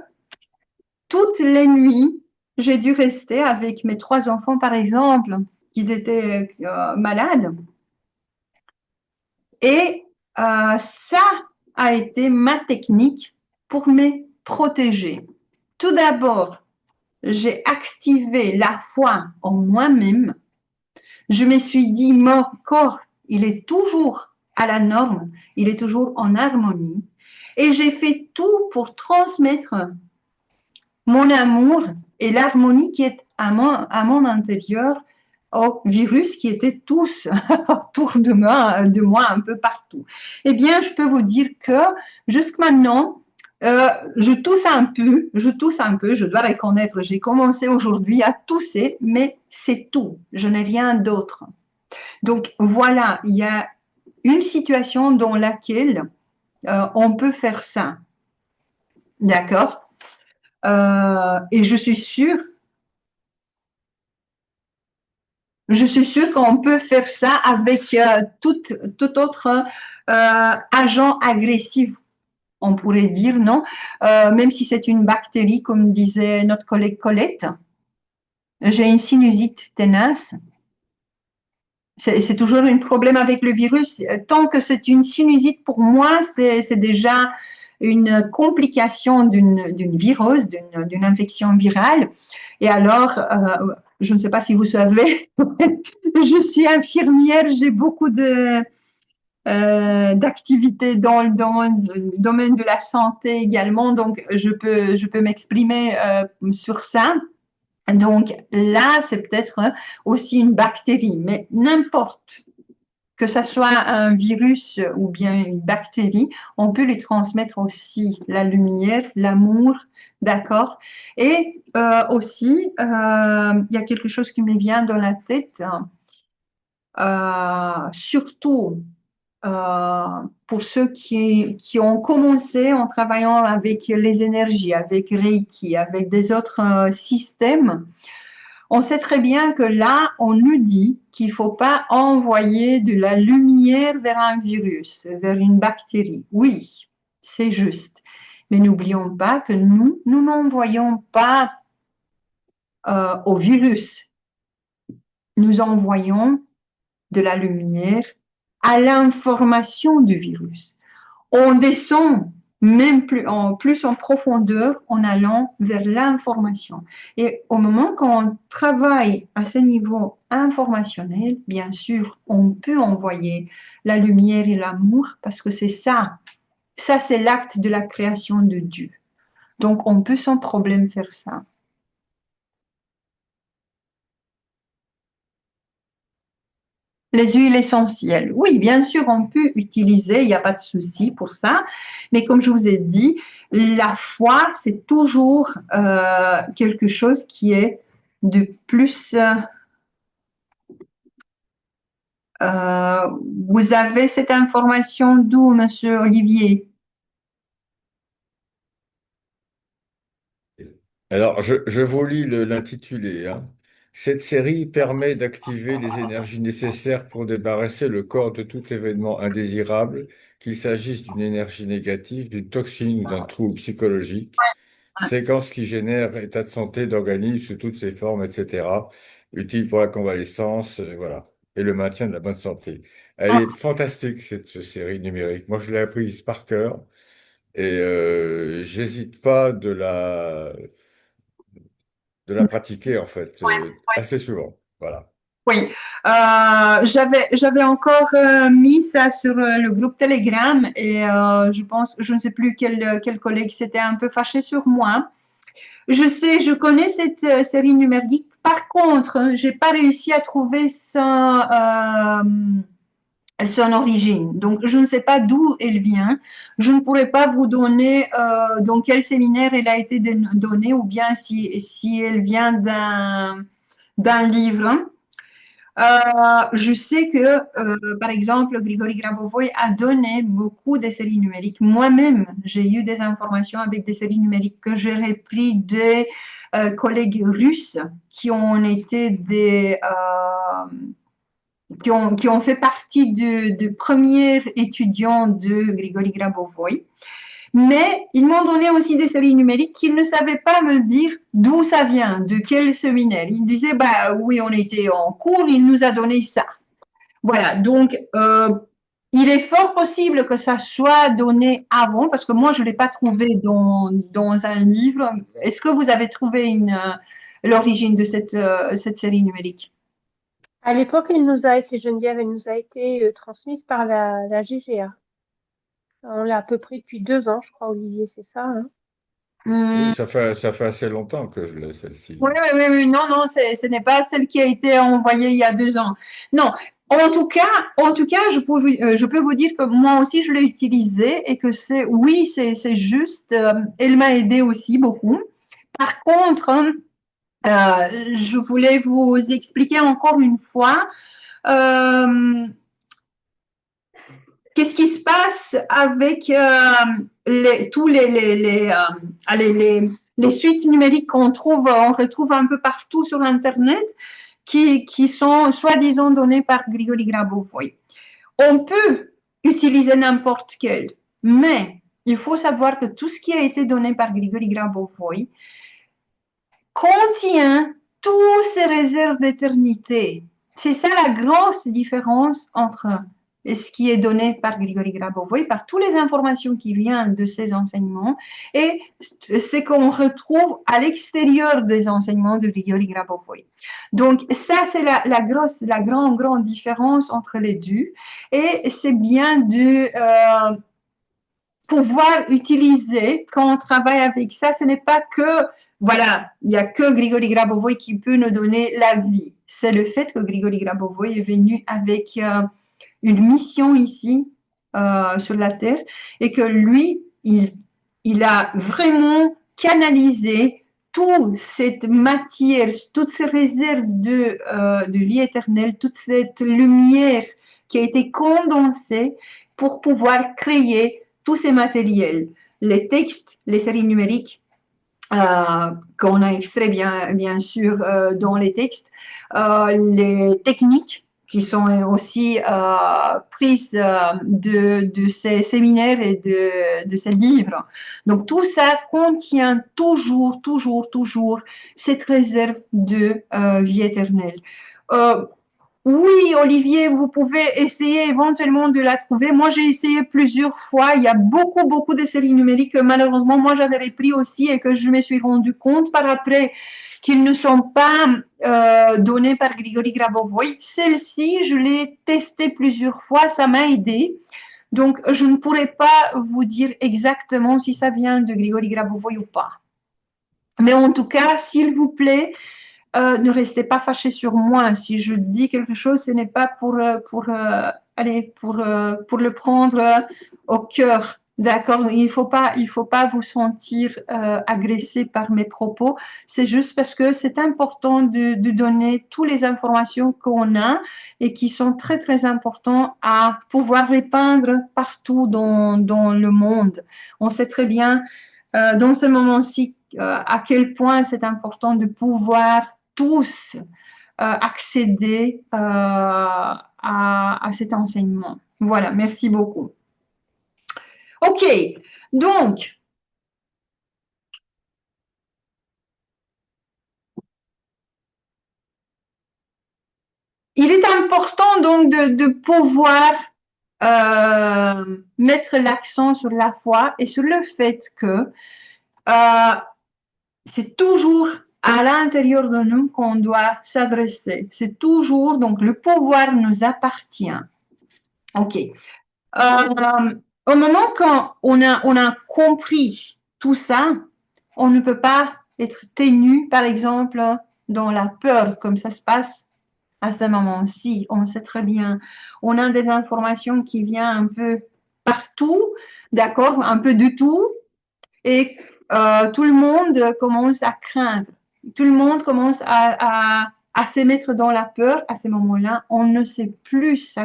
toutes les nuits, j'ai dû rester avec mes 3 enfants, par exemple, qui étaient malades. Et ça a été ma technique pour me protéger. Tout d'abord, j'ai activé la foi en moi-même. Je me suis dit, mon corps, il est toujours à la norme, il est toujours en harmonie. Et j'ai fait tout pour transmettre mon amour et l'harmonie qui est à mon intérieur aux virus qui étaient tous autour de moi un peu partout. Eh bien, je peux vous dire que jusqu'à maintenant, je tousse un peu, je dois reconnaître, j'ai commencé aujourd'hui à tousser, mais c'est tout, je n'ai rien d'autre. Donc voilà, il y a une situation dans laquelle on peut faire ça, d'accord? Et je suis sûre qu'on peut faire ça avec tout autre agent agressif, on pourrait dire, non? Même si c'est une bactérie, comme disait notre collègue Colette, j'ai une sinusite tenace. C'est toujours un problème avec le virus. Tant que c'est une sinusite, pour moi, c'est déjà une complication d'une virose, d'une infection virale. Et alors, je ne sais pas si vous savez, je suis infirmière, j'ai beaucoup d'activités dans le domaine de la santé également, donc je peux m'exprimer sur ça. Donc là, c'est peut-être aussi une bactérie, mais n'importe que ce soit un virus ou bien une bactérie, on peut lui transmettre aussi la lumière, l'amour, d'accord? Et aussi, il y a quelque chose qui me vient dans la tête, surtout pour ceux qui ont commencé en travaillant avec les énergies, avec Reiki, avec des autres systèmes, on sait très bien que là, on nous dit qu'il ne faut pas envoyer de la lumière vers un virus, vers une bactérie. Oui, c'est juste. Mais n'oublions pas que nous n'envoyons pas au virus. Nous envoyons de la lumière à l'information du virus. On descend même plus en profondeur en allant vers l'information. Et au moment qu'on travaille à ce niveau informationnel, bien sûr, on peut envoyer la lumière et l'amour parce que c'est ça. Ça, c'est l'acte de la création de Dieu. Donc, on peut sans problème faire ça. Les huiles essentielles, oui, bien sûr, on peut utiliser, il n'y a pas de souci pour ça. Mais comme je vous ai dit, la foi, c'est toujours quelque chose qui est de plus. Vous avez cette information d'où, Monsieur Olivier? Alors, je vous lis l'intitulé, hein. Cette série permet d'activer les énergies nécessaires pour débarrasser le corps de tout événement indésirable, qu'il s'agisse d'une énergie négative, d'une toxine ou d'un trouble psychologique. Séquence qui génère état de santé d'organisme sous toutes ses formes, etc. Utile pour la convalescence, voilà, et le maintien de la bonne santé. Elle est fantastique, cette série numérique. Moi, je l'ai apprise par cœur et j'hésite pas de la pratiquer, en fait, assez souvent. Voilà. Oui, j'avais encore mis ça sur le groupe Telegram et je pense, je ne sais plus quel collègue s'était un peu fâché sur moi. Je sais, je connais cette série numérique. Par contre, j'ai pas réussi à trouver son origine. Donc, je ne sais pas d'où elle vient. Je ne pourrais pas vous donner dans quel séminaire elle a été donnée ou bien si elle vient d'un livre. Je sais que, par exemple, Grigory Grabovoy a donné beaucoup de séries numériques. Moi-même, j'ai eu des informations avec des séries numériques que j'ai repris des collègues russes qui ont été qui ont fait partie de premiers étudiants de Grigory Grabovoy. Mais ils m'ont donné aussi des séries numériques qu'ils ne savaient pas me dire d'où ça vient, de quel séminaire. Ils disaient, bah oui, on était en cours, il nous a donné ça. Voilà, donc il est fort possible que ça soit donné avant, parce que moi, je ne l'ai pas trouvé dans un livre. Est-ce que vous avez trouvé l'origine de cette série numérique? À l'époque, c'est Geneviève, elle nous a été transmise par la GGA. On l'a à peu près depuis 2 ans, je crois, Olivier, c'est ça, hein? Oui, Hum, ça fait assez longtemps que je l'ai, celle-ci. Oui, oui, oui, oui, non, non, ce n'est pas celle qui a été envoyée il y a 2 ans. Non, en tout cas, je peux vous dire que moi aussi je l'ai utilisée et que oui, c'est juste. Elle m'a aidé aussi beaucoup. Par contre, je voulais vous expliquer encore une fois euh, qu'est-ce qui se passe avec tous les suites numériques qu'on on retrouve un peu partout sur Internet, qui sont soi-disant données par Grigory Grabovoy. On peut utiliser n'importe quel, mais il faut savoir que tout ce qui a été donné par Grigory Grabovoy contient toutes ces réserves d'éternité. C'est ça la grosse différence entre ce qui est donné par Grigory Grabovoy, par toutes les informations qui viennent de ses enseignements, et ce qu'on retrouve à l'extérieur des enseignements de Grigory Grabovoy. Donc ça, c'est la grande différence entre les deux, et c'est bien de pouvoir utiliser quand on travaille avec ça. Ce n'est pas que, voilà, il n'y a que Grigory Grabovoy qui peut nous donner la vie. C'est le fait que Grigory Grabovoy est venu avec une mission ici sur la Terre et que lui, il a vraiment canalisé toute cette matière, toutes ces réserves de vie éternelle, toute cette lumière qui a été condensé pour pouvoir créer tous ces matériels, les textes, les séries numériques, qu'on a extrait bien sûr dans les textes, les techniques qui sont aussi prises de ces séminaires et de ces livres. Donc tout ça contient toujours cette réserve de vie éternelle. Oui, Olivier, vous pouvez essayer éventuellement de la trouver. Moi, j'ai essayé plusieurs fois. Il y a beaucoup de séries numériques que malheureusement, moi, j'avais repris aussi et que je me suis rendu compte par après qu'ils ne sont pas donnés par Grigory Grabovoy. Celle-ci, je l'ai testée plusieurs fois, ça m'a aidé. Donc, je ne pourrais pas vous dire exactement si ça vient de Grigory Grabovoy ou pas. Mais en tout cas, s'il vous plaît, ne restez pas fâchés sur moi. Si je dis quelque chose, ce n'est pas pour le prendre au cœur. D'accord? Il faut pas vous sentir agressé par mes propos. C'est juste parce que c'est important de donner toutes les informations qu'on a et qui sont très importantes à pouvoir répandre partout dans le monde. On sait très bien dans ce moment-ci à quel point c'est important de pouvoir tous accéder à cet enseignement. Voilà, merci beaucoup. Ok, donc, il est important donc de pouvoir mettre l'accent sur la foi et sur le fait que c'est toujours à l'intérieur de nous qu'on doit s'adresser. C'est toujours, donc le pouvoir nous appartient. Ok. Au moment quand on a compris tout ça, on ne peut pas être tenu, par exemple, dans la peur, comme ça se passe à ce moment-ci. On sait très bien. On a des informations qui viennent un peu partout, d'accord, un peu de tout, et tout le monde commence à craindre. Tout le monde commence à se mettre dans la peur. À ce moment-là, on ne sait plus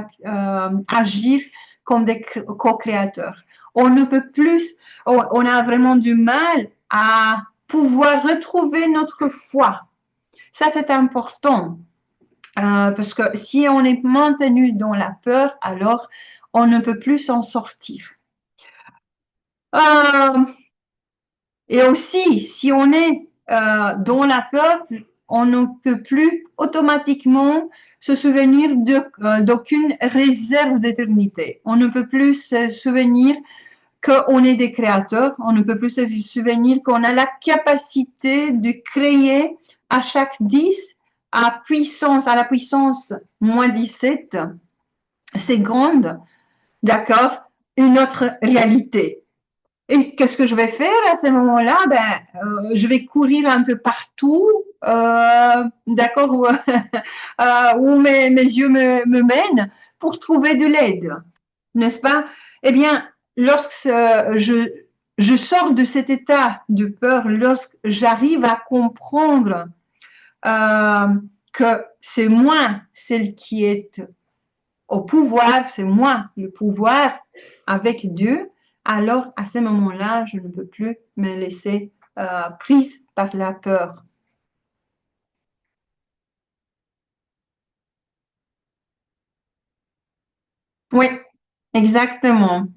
agir comme des co-créateurs. On ne peut plus, on a vraiment du mal à pouvoir retrouver notre foi. Ça, c'est important. Parce que si on est maintenu dans la peur, alors on ne peut plus s'en sortir. Et aussi, si on est dans la peur, on ne peut plus automatiquement se souvenir d'aucune réserve d'éternité. On ne peut plus se souvenir qu'on est des créateurs. On ne peut plus se souvenir qu'on a la capacité de créer à chaque 10 à la puissance moins 17 secondes, d'accord, une autre réalité. Et qu'est-ce que je vais faire à ce moment-là? Je vais courir un peu partout, d'accord, où mes yeux me mènent pour trouver de l'aide, n'est-ce pas? Eh bien, lorsque je sors de cet état de peur, lorsque j'arrive à comprendre que c'est moi celle qui est au pouvoir, c'est moi le pouvoir avec Dieu, alors à ce moment-là, je ne peux plus me laisser prise par la peur. Oui, exactement.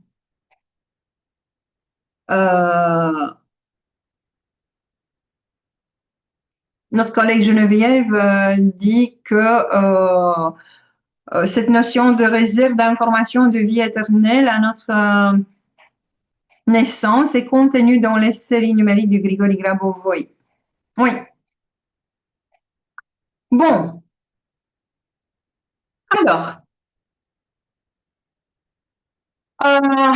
Notre collègue Geneviève dit que cette notion de réserve d'information de vie éternelle à notre naissance est contenue dans les séries numériques de Grigory Grabovoy. Oui. Bon, alors, euh,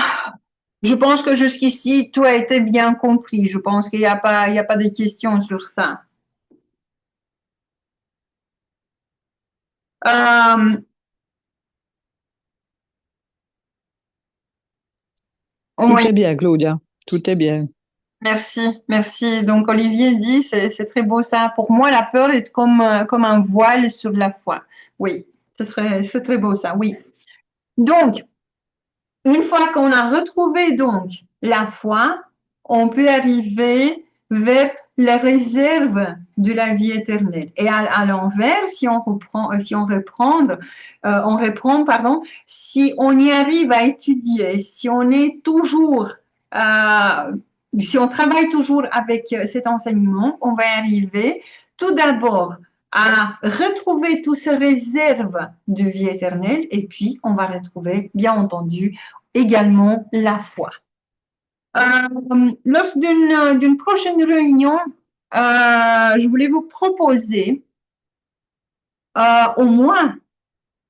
je pense que jusqu'ici, tout a été bien compris. Je pense qu'il n'y a pas, il y a pas de questions sur ça. Euh, Tout oui, est bien, Claudia. Tout est bien. merci. Donc, Olivier dit, c'est très beau ça. Pour moi, la peur est comme un voile sur la foi. Oui, c'est très beau ça, oui. Donc, une fois qu'on a retrouvé donc la foi, on peut arriver vers la réserve de la vie éternelle. Et à l'envers, on reprend, pardon, si on y arrive à étudier, si on est toujours, si on travaille toujours avec cet enseignement, on va arriver tout d'abord à retrouver toutes ces réserves de vie éternelle et puis on va retrouver, bien entendu, également la foi. Lors d'une prochaine réunion, je voulais vous proposer au moins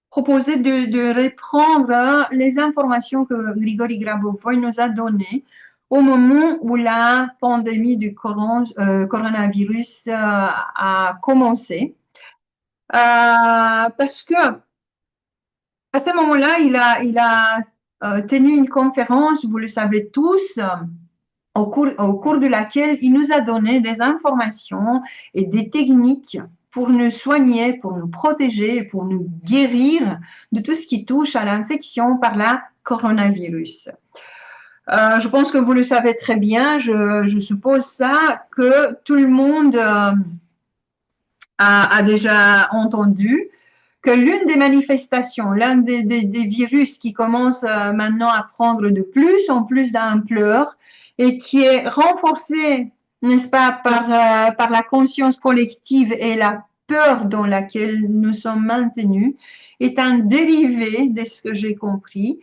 proposer de reprendre les informations que Grigori Grabovoy nous a données au moment où la pandémie du coronavirus a commencé. Parce que à ce moment-là, il a tenu une conférence, vous le savez tous, au cours de laquelle il nous a donné des informations et des techniques pour nous soigner, pour nous protéger, pour nous guérir de tout ce qui touche à l'infection par la coronavirus. Je pense que vous le savez très bien, je suppose ça, que tout le monde a déjà entendu que l'une des manifestations, l'un des virus qui commence maintenant à prendre de plus en plus d'ampleur et qui est renforcé, n'est-ce pas, par la conscience collective et la peur dans laquelle nous sommes maintenus, est un dérivé de ce que j'ai compris.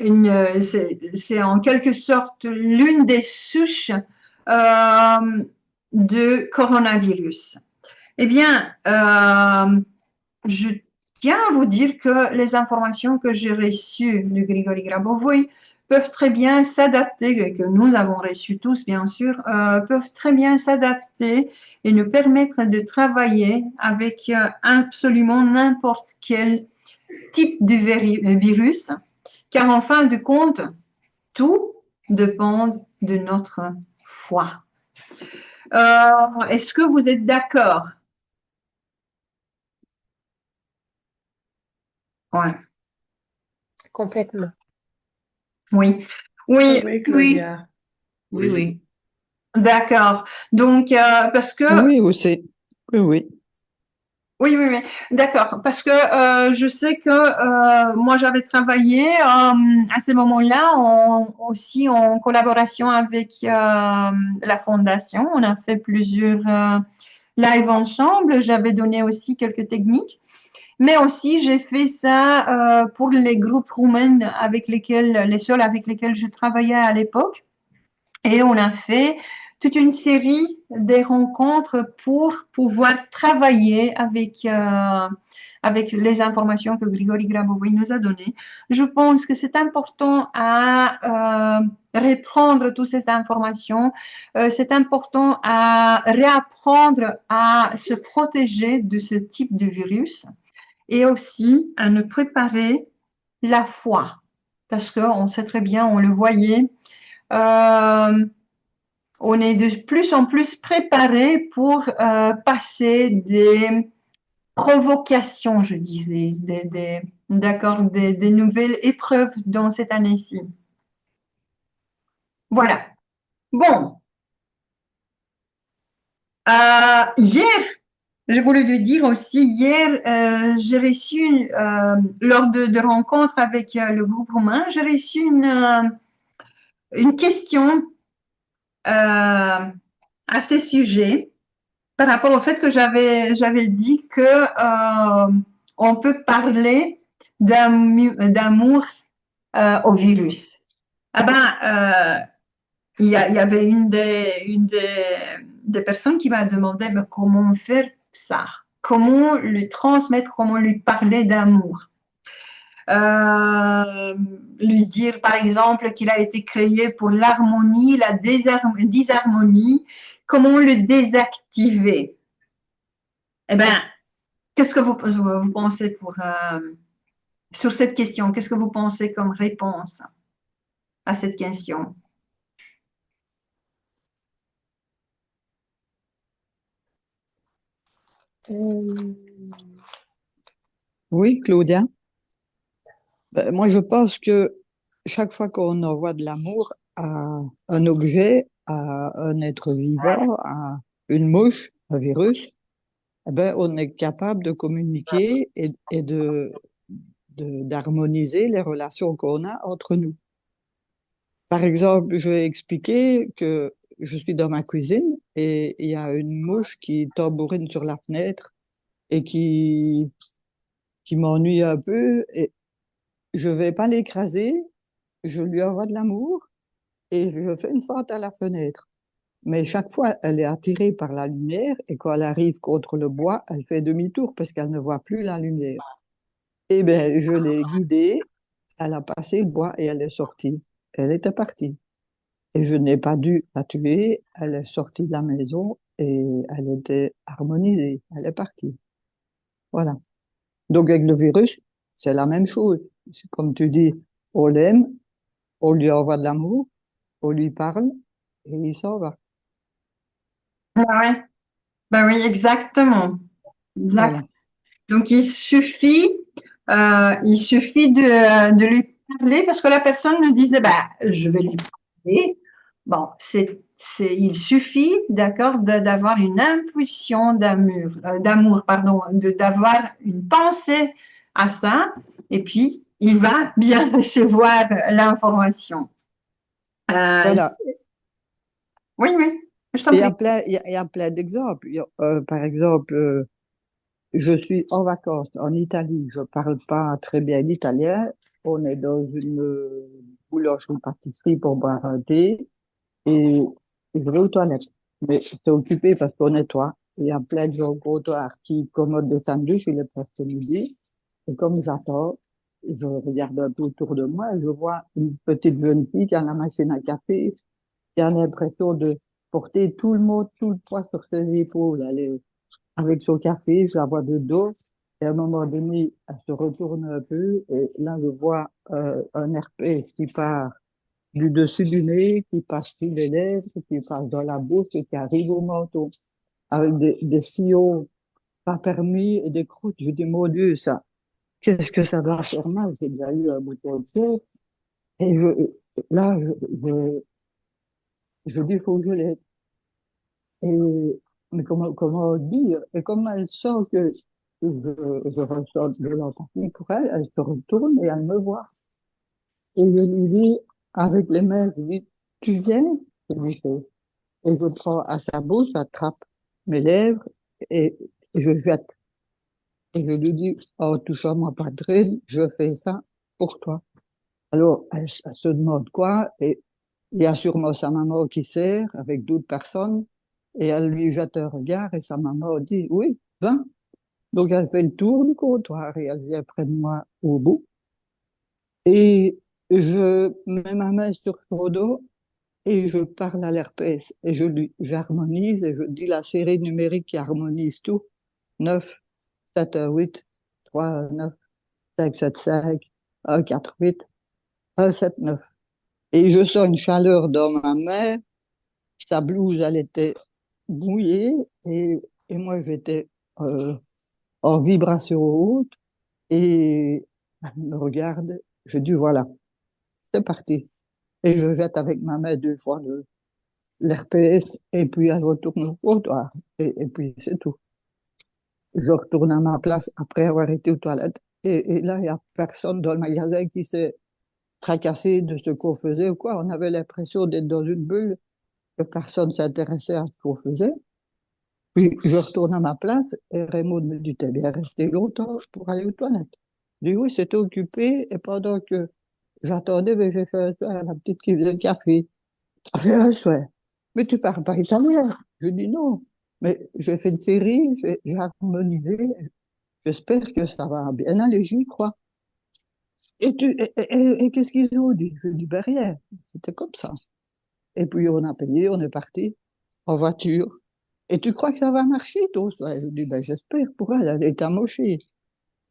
C'est en quelque sorte l'une des souches de coronavirus. Eh bien, je tiens à vous dire que les informations que j'ai reçues de Grigori Grabovoy peuvent très bien s'adapter, que nous avons reçues tous, bien sûr, peuvent très bien s'adapter et nous permettre de travailler avec absolument n'importe quel type de virus, car en fin de compte, tout dépend de notre foi. Est-ce que vous êtes d'accord? Ouais. Complètement. Oui, oui, Oui, Claudia. Oui, oui. d'accord. Donc, parce que, Oui, aussi. Oui, oui. oui, d'accord. Parce que je sais que moi, j'avais travaillé à ce moment-là aussi en collaboration avec la fondation. On a fait plusieurs lives ensemble. J'avais donné aussi quelques techniques. Mais aussi, j'ai fait ça pour les groupes roumains avec les seuls avec lesquels je travaillais à l'époque. Et on a fait toute une série de rencontres pour pouvoir travailler avec les informations que Grigori Grabovoy nous a données. Je pense que c'est important à reprendre toutes ces informations. C'est important à réapprendre à se protéger de ce type de virus et aussi à nous préparer la foi. Parce qu'on sait très bien, on le voyait, on est de plus en plus préparé pour passer des provocations, je disais, d'accord, des nouvelles épreuves dans cette année-ci. Voilà. Bon. Hier, je voulais le dire aussi, hier, j'ai reçu, lors de rencontres avec le groupe roumain, j'ai reçu une question à ce sujet par rapport au fait que j'avais dit que on peut parler d'amour au virus. Ah ben, il y avait des personnes qui m'a demandé mais comment faire ça, comment lui transmettre, comment lui parler d'amour. Lui dire par exemple qu'il a été créé pour l'harmonie, la disharmonie, comment le désactiver. Eh bien, qu'est-ce que vous pensez sur cette question? Qu'est-ce que vous pensez comme réponse à cette question? Oui, Claudia. Moi, je pense que chaque fois qu'on envoie de l'amour à un objet, à un être vivant, à une mouche, un virus, eh ben, on est capable de communiquer et d'harmoniser les relations qu'on a entre nous. Par exemple, je vais expliquer que je suis dans ma cuisine et il y a une mouche qui tambourine sur la fenêtre et qui m'ennuie un peu et je vais pas l'écraser, je lui envoie de l'amour et je fais une fente à la fenêtre. Mais chaque fois, elle est attirée par la lumière et quand elle arrive contre le bois, elle fait demi-tour parce qu'elle ne voit plus la lumière. Eh bien, je l'ai guidée, elle a passé le bois et elle est sortie. Elle était partie. Et je n'ai pas dû la tuer, elle est sortie de la maison et elle était harmonisée, elle est partie. Voilà. Donc avec le virus, c'est la même chose. C'est comme tu dis, on l'aime, on lui envoie de l'amour, on lui parle et il s'en va. Ah ouais. Ben oui, exactement. Exact. Voilà. Donc, il suffit de lui parler parce que la personne me disait, bah, je vais lui parler. Bon, il suffit, d'accord, d'avoir une impulsion d'amour, pardon, d'avoir une pensée à ça, et puis il va bien recevoir l'information. Euh, Voilà. oui, oui, je Et t'en prie. il y a plein d'exemples. Par exemple, je suis en vacances en Italie. Je parle pas très bien l'italien. On est dans une boulangerie-pâtisserie pour boire un thé. Et je vais aux toilettes. Mais c'est occupé parce qu'on nettoie. Il y a plein de gens au trottoir qui commandent des sandwichs, il est presque midi. Et comme j'attends, je regarde un peu autour de moi et je vois une petite jeune fille qui a la machine à café, qui a l'impression de porter tout le monde, tout le poids sur ses épaules. Elle est avec son café, je la vois de dos. Et à un moment donné, elle se retourne un peu et là, je vois un herpès qui part du dessus du nez, qui passe sous les lèvres, qui passe dans la bouche et qui arrive au menton, avec des sillons pas permis et des croûtes. Je dis, mon Dieu, ça, qu'est-ce que ça doit faire mal? J'ai déjà eu un bouton de fer. Et là, je dis, il faut que je l'aide. Et, mais comment dire? Et comme elle sent que je ressens de l'empathie pour elle, elle se retourne et elle me voit. Et je lui dis, avec les mains, je lui dis, tu viens? Je lui fais. Et je prends à sa bouche, j'attrape mes lèvres et je jette. Et je lui dis, en touchant ma poitrine, je fais ça pour toi. Alors, elle se demande quoi, et il y a sûrement sa maman qui sert avec d'autres personnes, et elle lui jette un regard, et sa maman dit, oui, viens. Donc, elle fait le tour du comptoir, et elle vient près de moi au bout, et je mets ma main sur son dos, et je parle à l'herpès et j'harmonise et je dis la série numérique qui harmonise tout. 9, 7, 8, 3, 9, 5, 7, 5, 1, 4, 8, 1, 7, 9. Et je sens une chaleur dans ma main. Sa blouse, elle était mouillée et moi, j'étais euh, en vibration haute et elle me regarde. Je dis voilà, c'est parti. Et je jette avec ma main 2 fois l'RPS et puis elle retourne au comptoir. Et puis c'est tout. Je retourne à ma place après avoir été aux toilettes. Et là, il n'y a personne dans le magasin qui s'est tracassé de ce qu'on faisait ou quoi. On avait l'impression d'être dans une bulle, que personne s'intéressait à ce qu'on faisait. Puis je retourne à ma place et Raymond me dit, t'es bien resté longtemps pour aller aux toilettes. Je dis oui, c'était occupé et pendant que j'attendais, ben, j'ai fait un soin à la petite qui faisait le café. J'ai un souhait. Mais tu parles pas italien. Je dis non. Mais j'ai fait une série, j'ai harmonisé. J'espère que ça va bien aller, j'y crois. Et qu'est-ce qu'ils ont dit? Je dis ben rien. C'était comme ça. Et puis on a payé, on est parti en voiture. Et tu crois que ça va marcher, toi? Ça je dis ben j'espère pour elle, elle est amochée.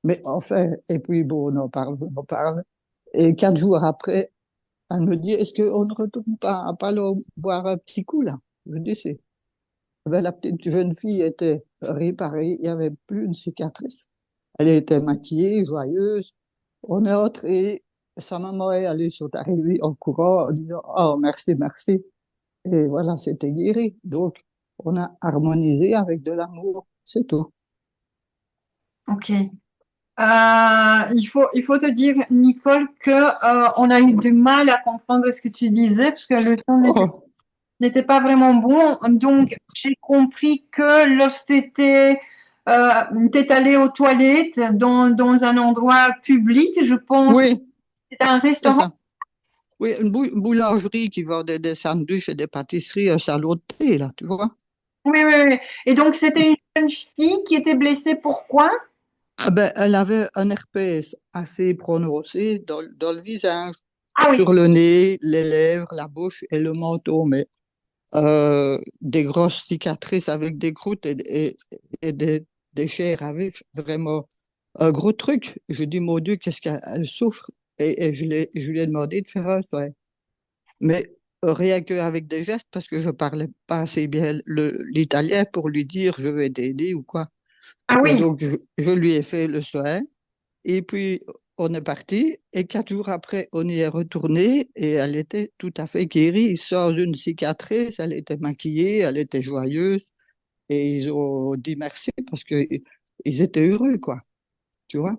Mais enfin, et puis bon, on en parle, on en parle. Et 4 jours après, elle me dit, est-ce qu'on ne retourne pas à Palo boire un petit coup, là? Je dis, c'est. Ben, la petite jeune fille était réparée, il n'y avait plus une cicatrice. Elle était maquillée, joyeuse. On est entré, sa maman est allée sur arrivée en courant en disant oh, merci, merci. Et voilà, c'était guéri. Donc, on a harmonisé avec de l'amour, c'est tout. Ok. Il faut te dire, Nicole, que on a eu du mal à comprendre ce que tu disais parce que le son Oh, n'était pas vraiment bon. Donc, j'ai compris que lorsque tu étais allé aux toilettes dans un endroit public, je pense que oui, c'était un c'est restaurant. ça. Oui, une boulangerie qui vendait des sandwichs et des pâtisseries, un salon de thé, là, tu vois. Oui, oui, oui. Et donc, c'était une jeune fille qui était blessée. Pourquoi? Ah ben, elle avait un herpès assez prononcé dans le visage, Ah oui, sur le nez, les lèvres, la bouche et le menton, mais des grosses cicatrices avec des croûtes et des chairs à vif, vraiment un gros truc. Je dis, mon Dieu, qu'est-ce qu'elle souffre? Et je lui ai demandé de faire un soin. Mais rien qu'avec des gestes, parce que je parlais pas assez bien l'italien pour lui dire, je vais t'aider ou quoi. ah Et oui, donc, je lui ai fait le soin. Et puis, on est parti. Et 4 jours après, on y est retourné. Et elle était tout à fait guérie, sans une cicatrice. Elle était maquillée, elle était joyeuse. Et ils ont dit merci parce que ils étaient heureux, quoi. Tu vois?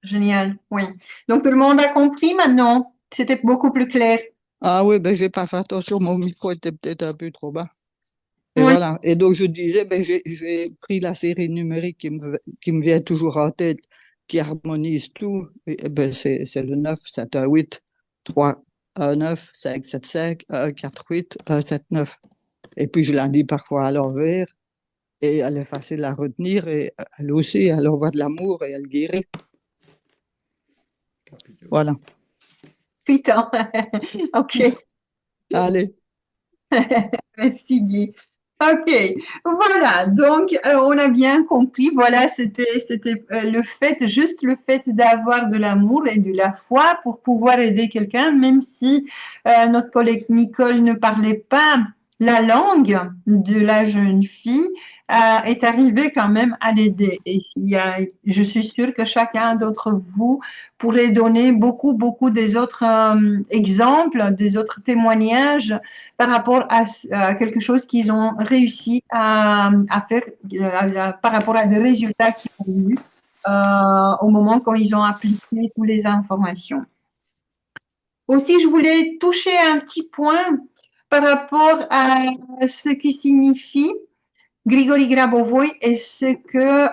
génial. Oui. Donc, tout le monde a compris maintenant. C'était beaucoup plus clair. Ah oui, ben, j'ai pas fait attention. Mon micro était peut-être un peu trop bas. Et Oui, voilà. Et donc, je disais, ben, j'ai pris la série numérique qui me vient toujours en tête, qui harmonise tout. Ben, c'est le 9, 7, 1, 8, 3, 1, 9, 5, 7, 5, 1, 4, 8, 1, 7, 9. Et puis, je la dis parfois à l'envers. Et elle est facile à retenir. Et elle aussi, elle envoie de l'amour et elle guérit. Voilà. putain. Ok. Allez. Merci Guy. Ok, voilà, donc on a bien compris, voilà, c'était le fait, juste le fait d'avoir de l'amour et de la foi pour pouvoir aider quelqu'un, même si notre collègue Nicole ne parlait pas la langue de la jeune fille, est arrivé quand même à l'aider. Et je suis sûre que chacun d'entre vous pourrait donner beaucoup, beaucoup des autres exemples, des autres témoignages par rapport à quelque chose qu'ils ont réussi à faire par rapport à des résultats qu'ils ont eu au moment quand ils ont appliqué toutes les informations. Aussi, je voulais toucher un petit point par rapport à ce qui signifie Grigori Grabovoi et ce que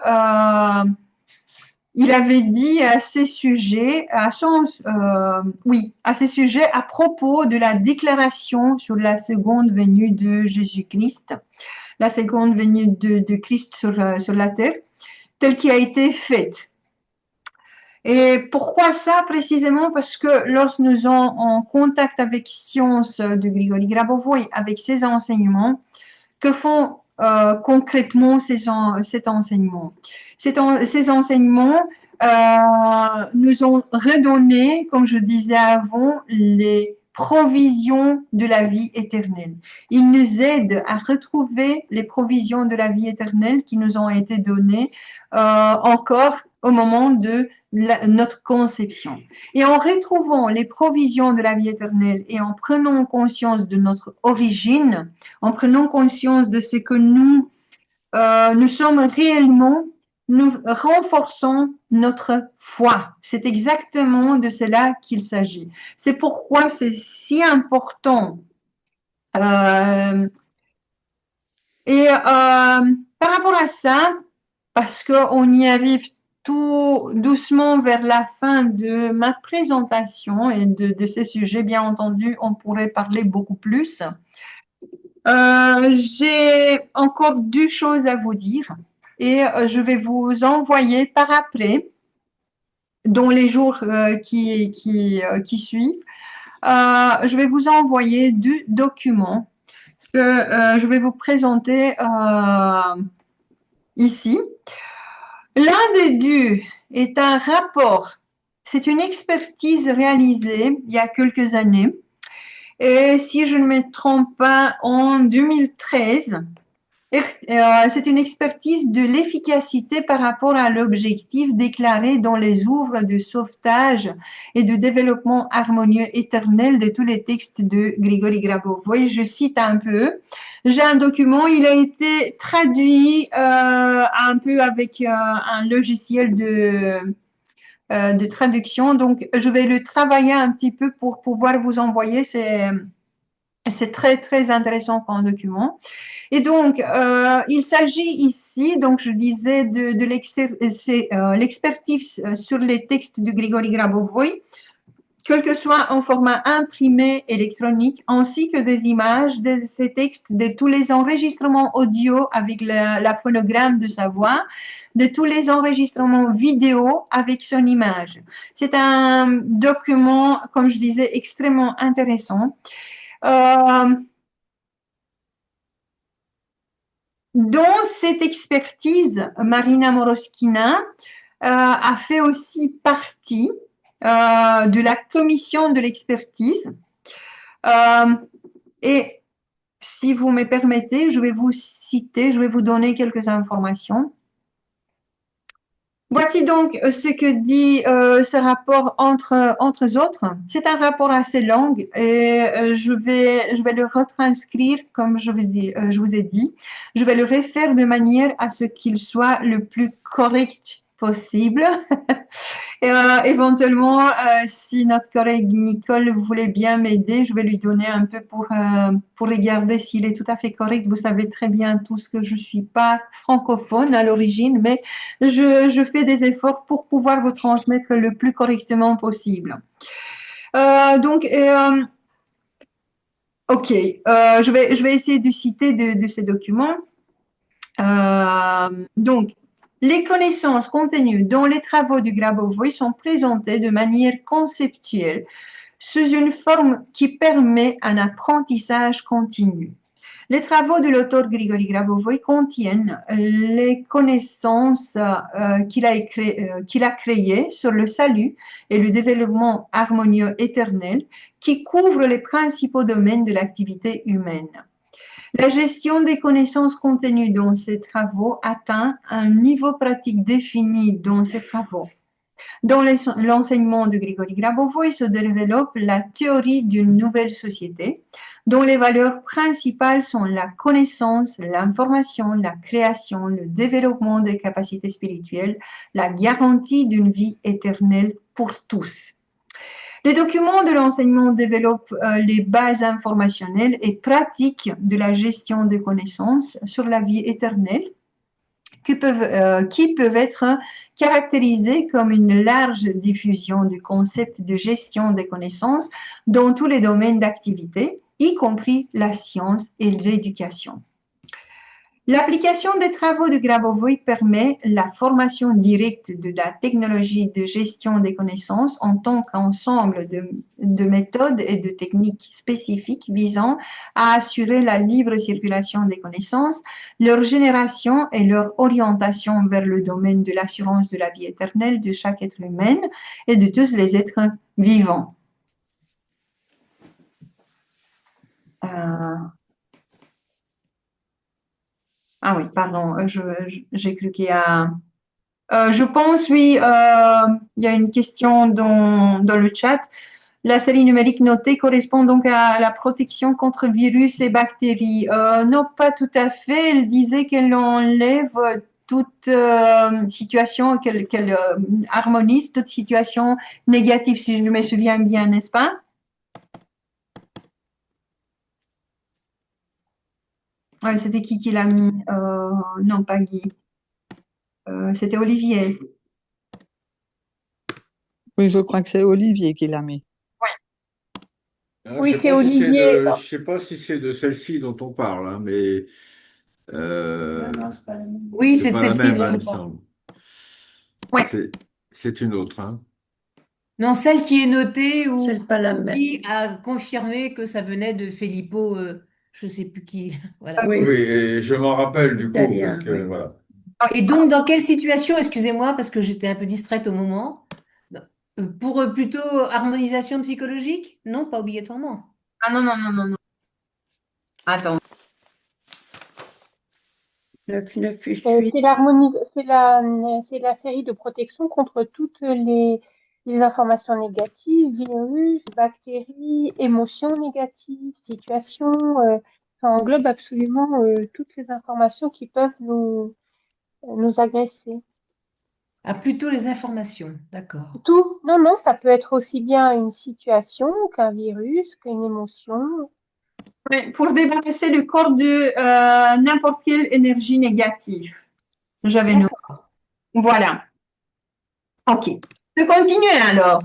il avait dit à ces sujets, à ces sujets à propos de la déclaration sur la seconde venue de Jésus-Christ, la seconde venue de Christ sur la terre, telle qui a été faite. Et pourquoi ça précisément? Parce que lorsque nous sommes en contact avec science de Grigori Grabovoi, avec ses enseignements, que font concrètement cet enseignement? Ces enseignements nous ont redonné, comme je disais avant, les provisions de la vie éternelle. Ils nous aident à retrouver les provisions de la vie éternelle qui nous ont été données encore au moment de notre conception. Et en retrouvant les provisions de la vie éternelle et en prenant conscience de notre origine, en prenant conscience de ce que nous sommes réellement, nous renforçons notre foi. C'est exactement de cela qu'il s'agit. C'est pourquoi c'est si important. Euh, par rapport à ça, parce qu'on y arrive tout doucement vers la fin de ma présentation et de ces sujets, bien entendu, on pourrait parler beaucoup plus. J'ai encore deux choses à vous dire et je vais vous envoyer par après, dans les jours qui suivent, je vais vous envoyer deux documents que je vais vous présenter ici. L'un des deux est un rapport, c'est une expertise réalisée il y a quelques années et si je ne me trompe pas en 2013. C'est une expertise de l'efficacité par rapport à l'objectif déclaré dans les œuvres de sauvetage et de développement harmonieux éternel de tous les textes de Grigory Grabovoi. Je cite un peu. J'ai un document, il a été traduit un peu avec un logiciel de traduction. Donc, je vais le travailler un petit peu pour pouvoir vous envoyer. C'est très, très intéressant comme document. Et donc, il s'agit ici, donc je disais, de l'expertise sur les textes de Grigory Grabovoi, quel que soit en format imprimé électronique, ainsi que des images de ces textes, de tous les enregistrements audio avec la phonogramme de sa voix, de tous les enregistrements vidéo avec son image. C'est un document, comme je disais, extrêmement intéressant. Dans cette expertise, Marina Moroskina a fait aussi partie de la commission de l'expertise. Et si vous me permettez, je vais vous citer, je vais vous donner quelques informations. Voici donc ce que dit ce rapport entre autres. C'est un rapport assez long et je vais le retranscrire comme je vous ai dit. Je vais le refaire de manière à ce qu'il soit le plus correct possible. Et, éventuellement, si notre collègue Nicole voulait bien m'aider, je vais lui donner un peu pour regarder s'il est tout à fait correct. Vous savez très bien tous que je ne suis pas francophone à l'origine, mais je fais des efforts pour pouvoir vous transmettre le plus correctement possible. Donc, ok, je vais essayer de citer de ces documents. Donc, les connaissances contenues dans les travaux du Grabovoi sont présentées de manière conceptuelle sous une forme qui permet un apprentissage continu. Les travaux de l'auteur Grigory Grabovoi contiennent les connaissances qu'il a créées sur le salut et le développement harmonieux éternel qui couvrent les principaux domaines de l'activité humaine. La gestion des connaissances contenues dans ces travaux atteint un niveau pratique défini dans ces travaux. Dans l'enseignement de Grigory Grabovoi se développe la théorie d'une nouvelle société dont les valeurs principales sont la connaissance, l'information, la création, le développement des capacités spirituelles, la garantie d'une vie éternelle pour tous. Les documents de l'enseignement développent les bases informationnelles et pratiques de la gestion des connaissances sur la vie éternelle qui peuvent être caractérisées comme une large diffusion du concept de gestion des connaissances dans tous les domaines d'activité, y compris la science et l'éducation. L'application des travaux de Grabovoi permet la formation directe de la technologie de gestion des connaissances en tant qu'ensemble de méthodes et de techniques spécifiques visant à assurer la libre circulation des connaissances, leur génération et leur orientation vers le domaine de l'assurance de la vie éternelle de chaque être humain et de tous les êtres vivants. Ah oui, pardon, j'ai cru qu'il y a... je pense, oui, il y a une question dans le chat. La série numérique notée correspond donc à la protection contre virus et bactéries. Non, pas tout à fait. Elle disait qu'elle enlève toute situation, qu'elle harmonise toute situation négative, si je me souviens bien, n'est-ce pas? Ouais, c'était qui l'a mis? Non, pas Guy. C'était Olivier. Oui, je crois que c'est Olivier qui l'a mis. Ah, Oui, c'est Olivier. je sais pas si c'est de celle-ci dont on parle, hein, mais Oui, c'est c'est de pas la celle-ci même, dont hein, il je me parle. semble. Ouais. C'est une autre, hein. Non, celle qui est notée où C'est pas la même. qui a confirmé que ça venait de Filippo, je sais plus qui. Voilà. Oui, Oui, et je m'en rappelle du coup, parce italien, que oui. voilà. Et donc, dans quelle situation, excusez-moi, parce que j'étais un peu distraite au moment, pour plutôt harmonisation psychologique? Non, pas obligatoirement. Ah non, non, non, non, non. Attends. C'est c'est la série de protection contre toutes les informations négatives, virus, bactéries, émotions négatives, situations. Ça englobe absolument toutes les informations qui peuvent nous agresser. Ah, plutôt les informations, d'accord. Tout, non, non, ça peut être aussi bien une situation qu'un virus, qu'une émotion. Ouais, pour débarrasser le corps de n'importe quelle énergie négative. J'avais noté. D'accord. Voilà. OK. Je continue alors.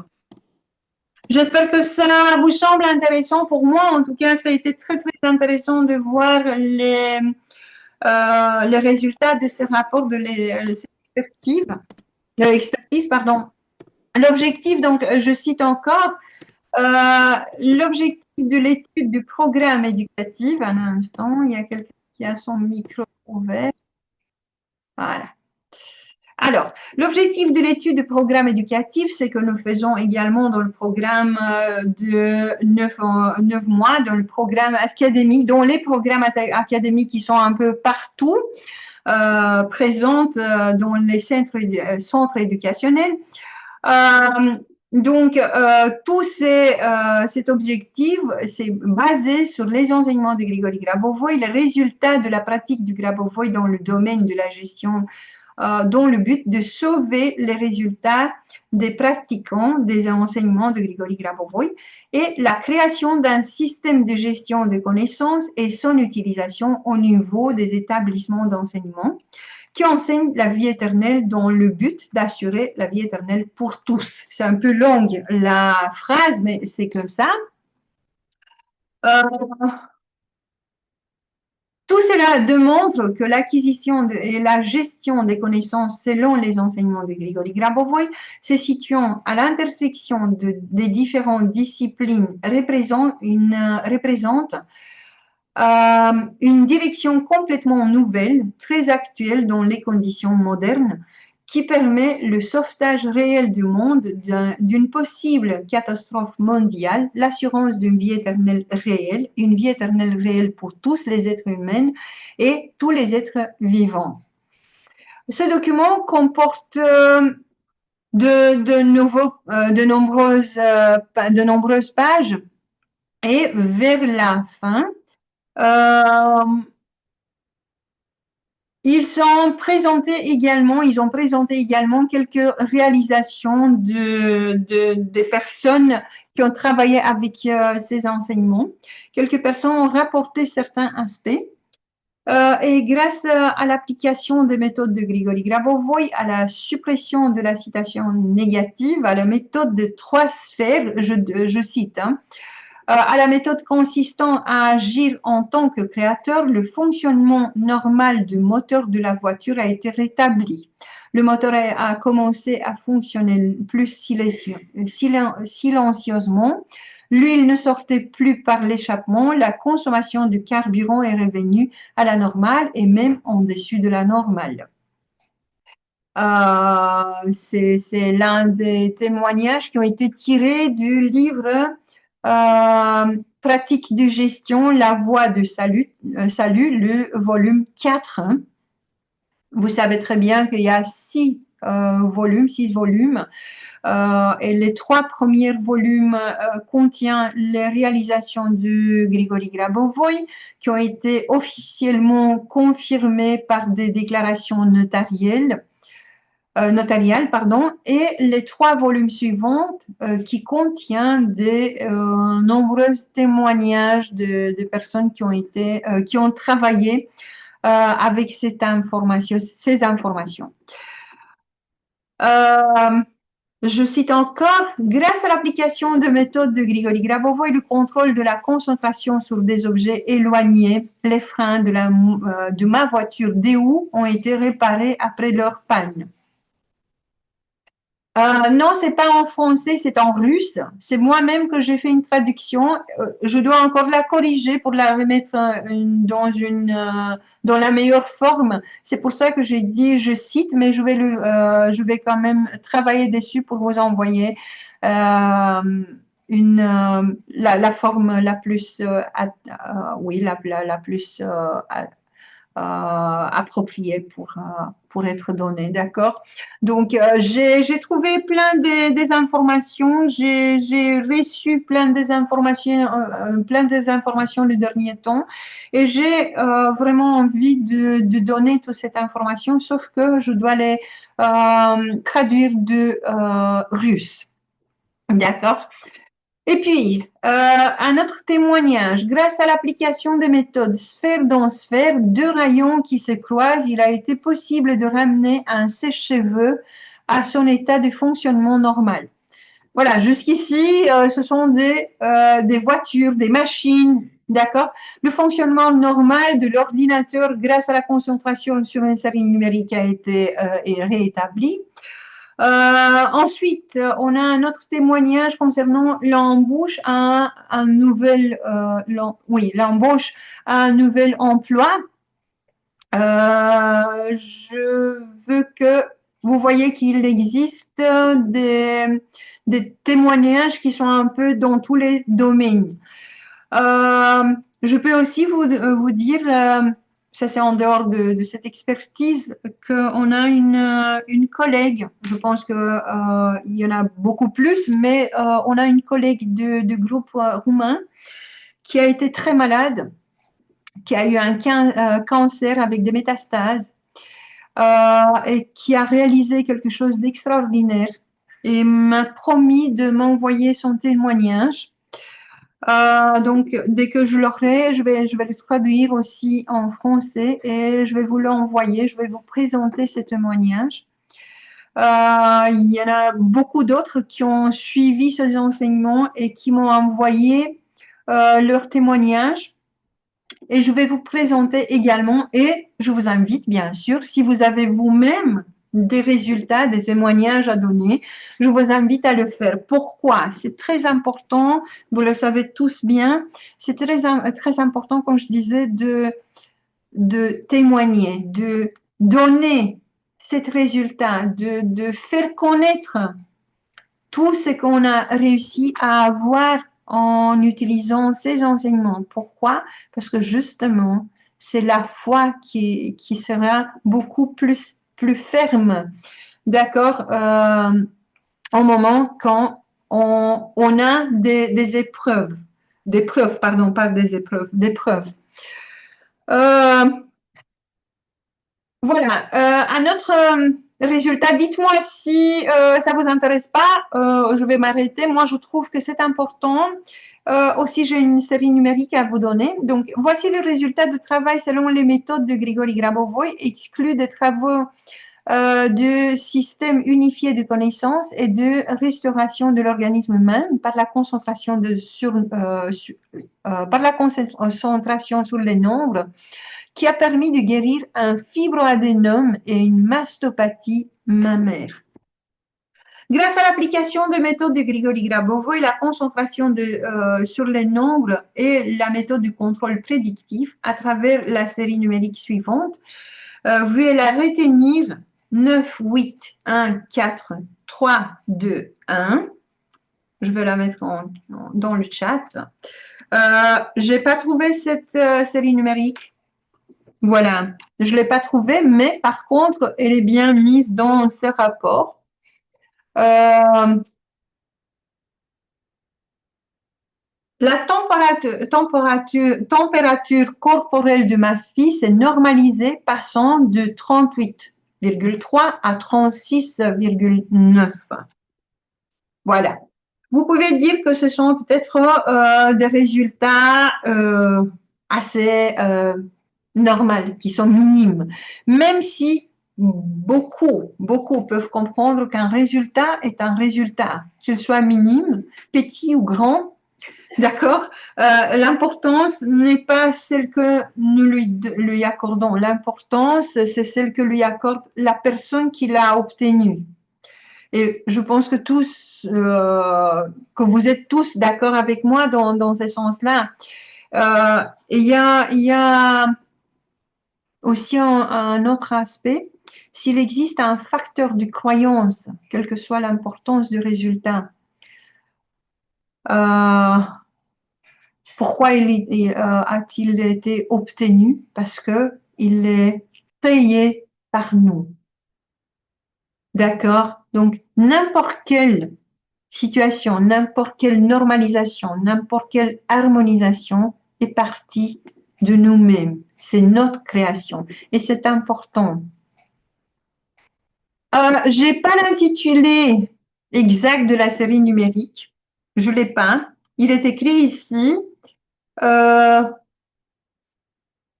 J'espère que ça vous semble intéressant. Pour moi, en tout cas, ça a été très, très intéressant de voir les résultats de ces rapports de l'expertise, pardon. L'objectif, donc, je cite encore, l'objectif de l'étude du programme éducatif, un instant, il y a quelqu'un qui a son micro ouvert. Voilà. Alors, l'objectif de l'étude du programme éducatif, c'est que nous faisons également dans le programme de 9 mois, dans le programme académique, dans les programmes académiques qui sont un peu partout, présents dans les centres éducationnels. Donc, cet objectif, c'est basé sur les enseignements de Grigory Grabovoy, les résultats de la pratique du Grabovoy dans le domaine de la gestion, dans le but de sauver les résultats des pratiquants des enseignements de Grigory Grabovoy et la création d'un système de gestion des connaissances et son utilisation au niveau des établissements d'enseignement qui enseigne la vie éternelle dans le but d'assurer la vie éternelle pour tous. C'est un peu longue la phrase, mais c'est comme ça. Tout cela démontre que l'acquisition et la gestion des connaissances selon les enseignements de Grigory Grabovoy se situant à l'intersection des différentes disciplines représente une direction complètement nouvelle, très actuelle dans les conditions modernes, qui permet le sauvetage réel du monde d'une possible catastrophe mondiale, l'assurance d'une vie éternelle réelle, une vie éternelle réelle pour tous les êtres humains et tous les êtres vivants. Ce document comporte de nombreuses pages et vers la fin, ils ont présenté également quelques réalisations des personnes qui ont travaillé avec ces enseignements. Quelques personnes ont rapporté certains aspects. Et grâce à l'application des méthodes de Grigory Grabovoy, à la suppression de la citation négative, à la méthode de 3 sphères, je cite, à la méthode consistant à agir en tant que créateur, le fonctionnement normal du moteur de la voiture a été rétabli. Le moteur a commencé à fonctionner plus silencieusement. L'huile ne sortait plus par l'échappement. La consommation du carburant est revenue à la normale et même en dessus de la normale. C'est l'un des témoignages qui ont été tirés du livre Pratique de gestion, la voie de salut, le volume 4. Vous savez très bien qu'il y a 6 volumes, et les 3 premiers volumes contiennent les réalisations de Grigory Grabovoy qui ont été officiellement confirmées par des déclarations notariales, et les 3 volumes suivants qui contiennent des nombreux témoignages de personnes qui ont travaillé avec ces informations. Je cite encore, grâce à l'application de méthodes de Grigory Grabovoy, le contrôle de la concentration sur des objets éloignés, les freins de ma voiture DU ont été réparés après leur panne. Non, c'est pas en français, c'est en russe. C'est moi-même que j'ai fait une traduction. Je dois encore la corriger pour la remettre dans la meilleure forme. C'est pour ça que j'ai dit je cite, mais je vais quand même travailler dessus pour vous envoyer la forme la plus, approprié pour être donné, d'accord? Donc, j'ai trouvé des informations, j'ai reçu plein des informations le dernier temps et j'ai vraiment envie de donner toute cette information, sauf que je dois les traduire de russe, d'accord? Et puis, un autre témoignage. Grâce à l'application des méthodes sphère dans sphère, deux rayons qui se croisent, il a été possible de ramener un sèche-cheveux à son état de fonctionnement normal. Voilà, jusqu'ici, ce sont des voitures, des machines, d'accord? Le fonctionnement normal de l'ordinateur grâce à la concentration sur une série numérique a été réétabli. Ensuite, on a un autre témoignage concernant l'embauche à l'embauche à un nouvel emploi. Je veux que vous voyez qu'il existe des témoignages qui sont un peu dans tous les domaines. Je peux aussi vous dire, ça c'est en dehors de cette expertise, qu'on a une collègue, je pense qu'il y en a beaucoup plus, mais on a une collègue du groupe roumain qui a été très malade, qui a eu un cancer avec des métastases et qui a réalisé quelque chose d'extraordinaire et m'a promis de m'envoyer son témoignage. Donc, dès que je l'aurai, je vais le traduire aussi en français et je vais vous l'envoyer. Je vais vous présenter ce témoignage. Il y en a beaucoup d'autres qui ont suivi ces enseignements et qui m'ont envoyé leur témoignage. Et je vais vous présenter également, et je vous invite bien sûr, si vous avez vous-même des résultats, des témoignages à donner, je vous invite à le faire. Pourquoi? C'est très important, vous le savez tous bien, c'est très important, comme je disais, de témoigner, de donner ces résultats, de faire connaître tout ce qu'on a réussi à avoir en utilisant ces enseignements. Pourquoi? Parce que justement, c'est la foi qui sera beaucoup plus ferme, d'accord, au moment quand on a des épreuves, pardon, pas des épreuves, des preuves. Voilà, un autre résultat, dites-moi si ça vous intéresse pas, je vais m'arrêter. Moi, je trouve que c'est important. Aussi, j'ai une série numérique à vous donner. Donc, voici le résultat de travail selon les méthodes de Grigory Grabovoy, exclus des travaux de système unifié de connaissances et de restauration de l'organisme humain par la concentration sur les nombres, qui a permis de guérir un fibroadénome et une mastopathie mammaire. Grâce à l'application de méthodes de Grigory Grabovoy, la concentration sur les nombres et la méthode du contrôle prédictif à travers la série numérique suivante, vous allez la retenir 9, 8, 1, 4, 3, 2, 1. Je vais la mettre dans le chat. Je n'ai pas trouvé cette série numérique. Voilà, je ne l'ai pas trouvée, mais par contre, elle est bien mise dans ce rapport. La température corporelle de ma fille s'est normalisée, passant de 38,3 à 36,9. Voilà. Vous pouvez dire que ce sont peut-être des résultats assez normaux, qui sont minimes, même si beaucoup peuvent comprendre qu'un résultat est un résultat, qu'il soit minime, petit ou grand. D'accord? L'importance n'est pas celle que nous lui accordons. L'importance, c'est celle que lui accorde la personne qui l'a obtenue. Et je pense que que vous êtes tous d'accord avec moi dans ce sens-là. Il y a aussi un autre aspect. S'il existe un facteur de croyance, quelle que soit l'importance du résultat, pourquoi a-t-il été obtenu? Parce que il est créé par nous. D'accord? Donc, n'importe quelle situation, n'importe quelle normalisation, n'importe quelle harmonisation est partie de nous-mêmes. C'est notre création et c'est important. J'ai pas l'intitulé exact de la série numérique. Je l'ai pas. Il est écrit ici. À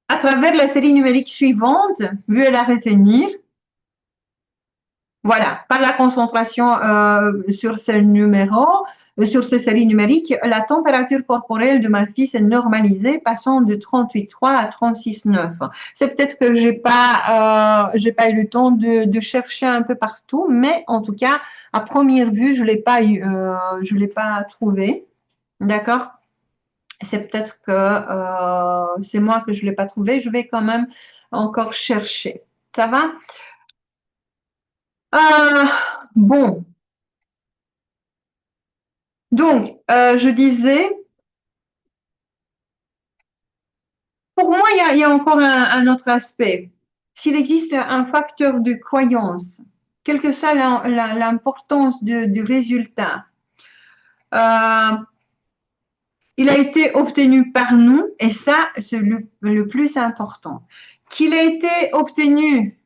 travers la série numérique suivante, veuillez la retenir. Voilà, par la concentration sur ce numéro, sur ces séries numériques, la température corporelle de ma fille s'est normalisée, passant de 38,3 à 36,9. C'est peut-être que j'ai pas eu le temps de chercher un peu partout, mais en tout cas, à première vue, je l'ai pas trouvé. D'accord? C'est peut-être que c'est moi que je l'ai pas trouvé. Je vais quand même encore chercher. Ça va? Euh, bon. Donc, je disais, pour moi, il y a encore un autre aspect. S'il existe un facteur de croyance, quelle que soit l'importance du résultat, euh, il a été obtenu par nous, et ça, c'est le plus important. Qu'il a été obtenu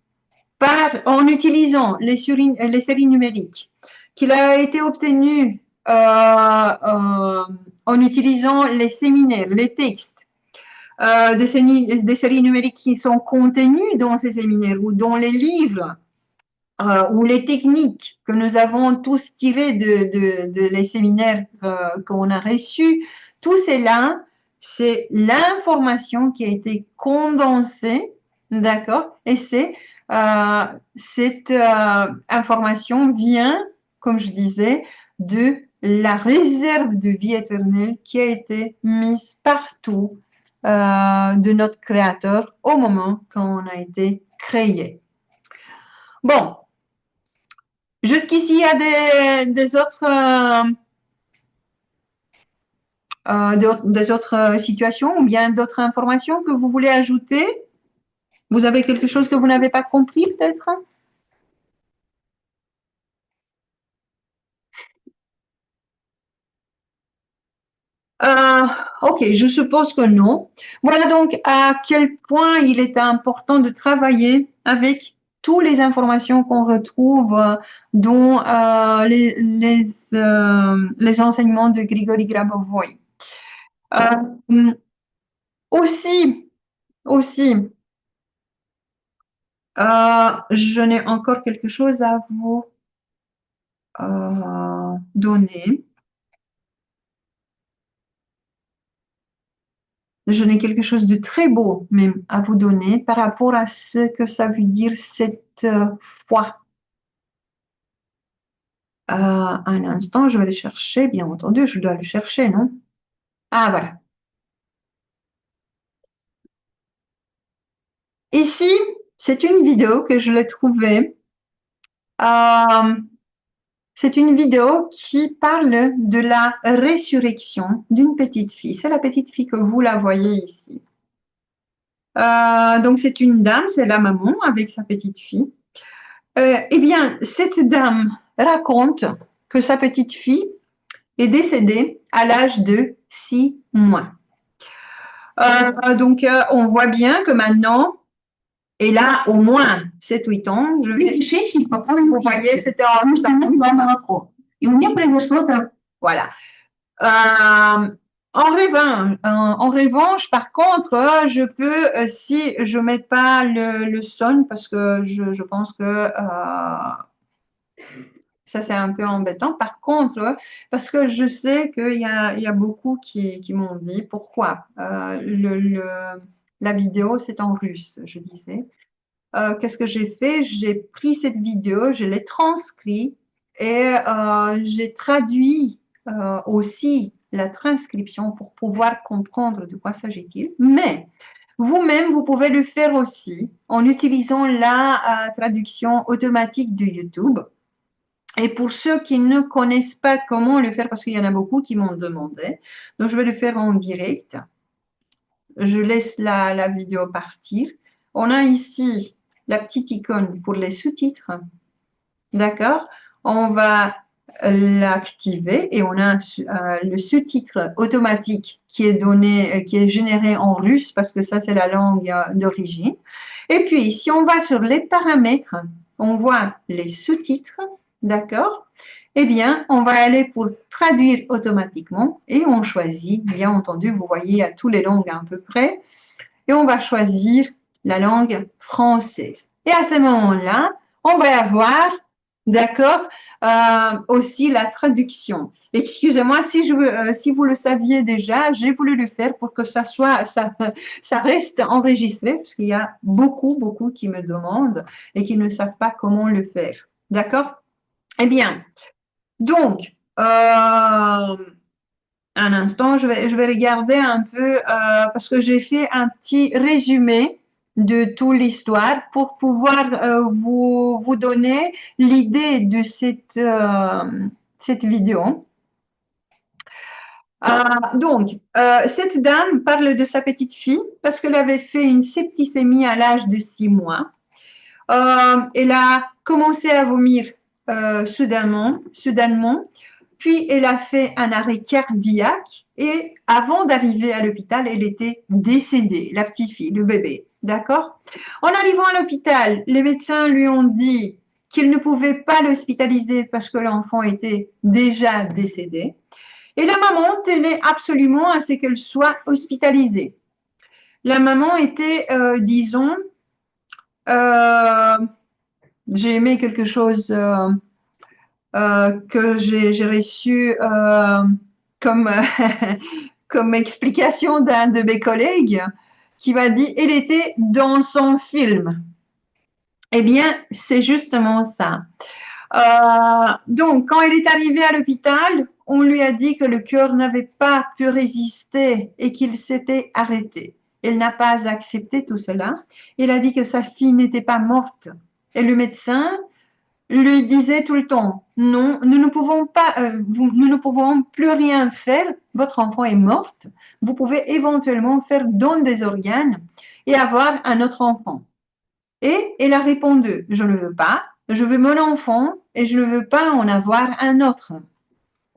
en utilisant les séries numériques, qu'il a été obtenu en utilisant les séminaires, les textes, des séries numériques qui sont contenues dans ces séminaires ou dans les livres ou les techniques que nous avons tous tirées de les séminaires qu'on a reçus, tout cela, c'est l'information qui a été condensée, d'accord? Et cette information vient, comme je disais, de la réserve de vie éternelle qui a été mise partout de notre Créateur au moment quand on a été créé. Bon, jusqu'ici, il y a des autres situations ou bien d'autres informations que vous voulez ajouter? Vous avez quelque chose que vous n'avez pas compris peut-être? Euh, ok, je suppose que non. Voilà donc à quel point il est important de travailler avec toutes les informations qu'on retrouve dans les enseignements de Grigory Grabovoy. Euh, aussi, aussi, je n'ai encore quelque chose à vous donner. Je n'ai quelque chose de très beau même à vous donner par rapport à ce que ça veut dire cette foi. Un instant, je vais le chercher, bien entendu, je dois le chercher, non? Ah, voilà. Ici, c'est une vidéo que je l'ai trouvée. Euh, c'est une vidéo qui parle de la résurrection d'une petite fille. C'est la petite fille que vous la voyez ici. Donc, c'est une dame, c'est la maman avec sa petite fille. Eh bien, cette dame raconte que sa petite fille est décédée à l'âge de 6 mois. Donc, on voit bien que maintenant, elle a au moins 7-8 ans. Vous voyez, c'était voilà. En revanche, par contre, je peux, si je ne mets pas le son, parce que je pense que ça, c'est un peu embêtant. Par contre, parce que je sais qu'il y a beaucoup qui m'ont dit pourquoi. La vidéo, c'est en russe, je disais. Qu'est-ce que j'ai fait? J'ai pris cette vidéo, je l'ai transcrite et j'ai traduit aussi la transcription pour pouvoir comprendre de quoi s'agit-il. Mais vous-même, vous pouvez le faire aussi en utilisant la traduction automatique de YouTube. Et pour ceux qui ne connaissent pas comment le faire, parce qu'il y en a beaucoup qui m'ont demandé, donc je vais le faire en direct. Je laisse la vidéo partir. on a ici la petite icône pour les sous-titres. D'accord? On va l'activer et on a le sous-titre automatique qui est donné, qui est généré en russe parce que ça, c'est la langue d'origine. Et puis, si on va sur les paramètres, on voit les sous-titres, d'accord? Eh bien, on va aller pour traduire automatiquement et on choisit, bien entendu, vous voyez à toutes les langues à peu près, et on va choisir la langue française. Et à ce moment-là, on va avoir, d'accord, aussi la traduction. Excusez-moi si vous le saviez déjà, j'ai voulu le faire pour que ça reste enregistré, parce qu'il y a beaucoup qui me demandent et qui ne savent pas comment le faire. D'accord? Eh bien, donc, un instant, je vais regarder un peu parce que j'ai fait un petit résumé de toute l'histoire pour pouvoir vous donner l'idée de cette vidéo. Cette dame parle de sa petite fille parce qu'elle avait fait une septicémie à l'âge de 6 mois. Elle a commencé à vomir soudainement, puis elle a fait un arrêt cardiaque et avant d'arriver à l'hôpital, elle était décédée, la petite fille, le bébé. D'accord? En arrivant à l'hôpital, les médecins lui ont dit qu'ils ne pouvaient pas l'hospitaliser parce que l'enfant était déjà décédé. Et la maman tenait absolument à ce qu'elle soit hospitalisée. La maman était, disons, j'ai aimé quelque chose que j'ai reçu comme, comme explication d'un de mes collègues qui m'a dit elle était dans son film. Eh bien, c'est justement ça. Donc, quand elle est arrivée à l'hôpital, on lui a dit que le cœur n'avait pas pu résister et qu'il s'était arrêté. Elle n'a pas accepté tout cela. Elle a dit que sa fille n'était pas morte. Et le médecin lui disait tout le temps, non, nous ne pouvons pas, nous ne pouvons plus rien faire, votre enfant est morte, vous pouvez éventuellement faire don des organes et avoir un autre enfant. Et elle a répondu, je ne veux pas, je veux mon enfant et je ne veux pas en avoir un autre.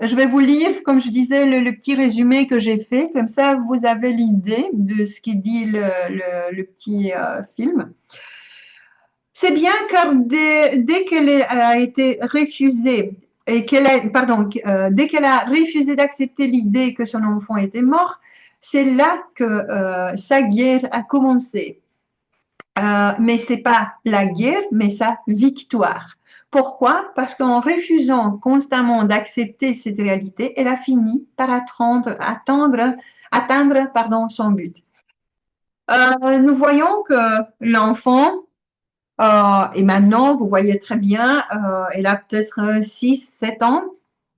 Je vais vous lire, comme je disais, le petit résumé que j'ai fait, comme ça vous avez l'idée de ce qu'il dit le petit film. C'est bien car dès qu'elle a été refusée et dès qu'elle a refusé d'accepter l'idée que son enfant était mort, c'est là que sa guerre a commencé. Mais c'est pas la guerre, mais sa victoire. Pourquoi? Parce qu'en refusant constamment d'accepter cette réalité, elle a fini par atteindre son but. Nous voyons que l'enfant et maintenant, vous voyez très bien, elle a peut-être 6, 7 ans,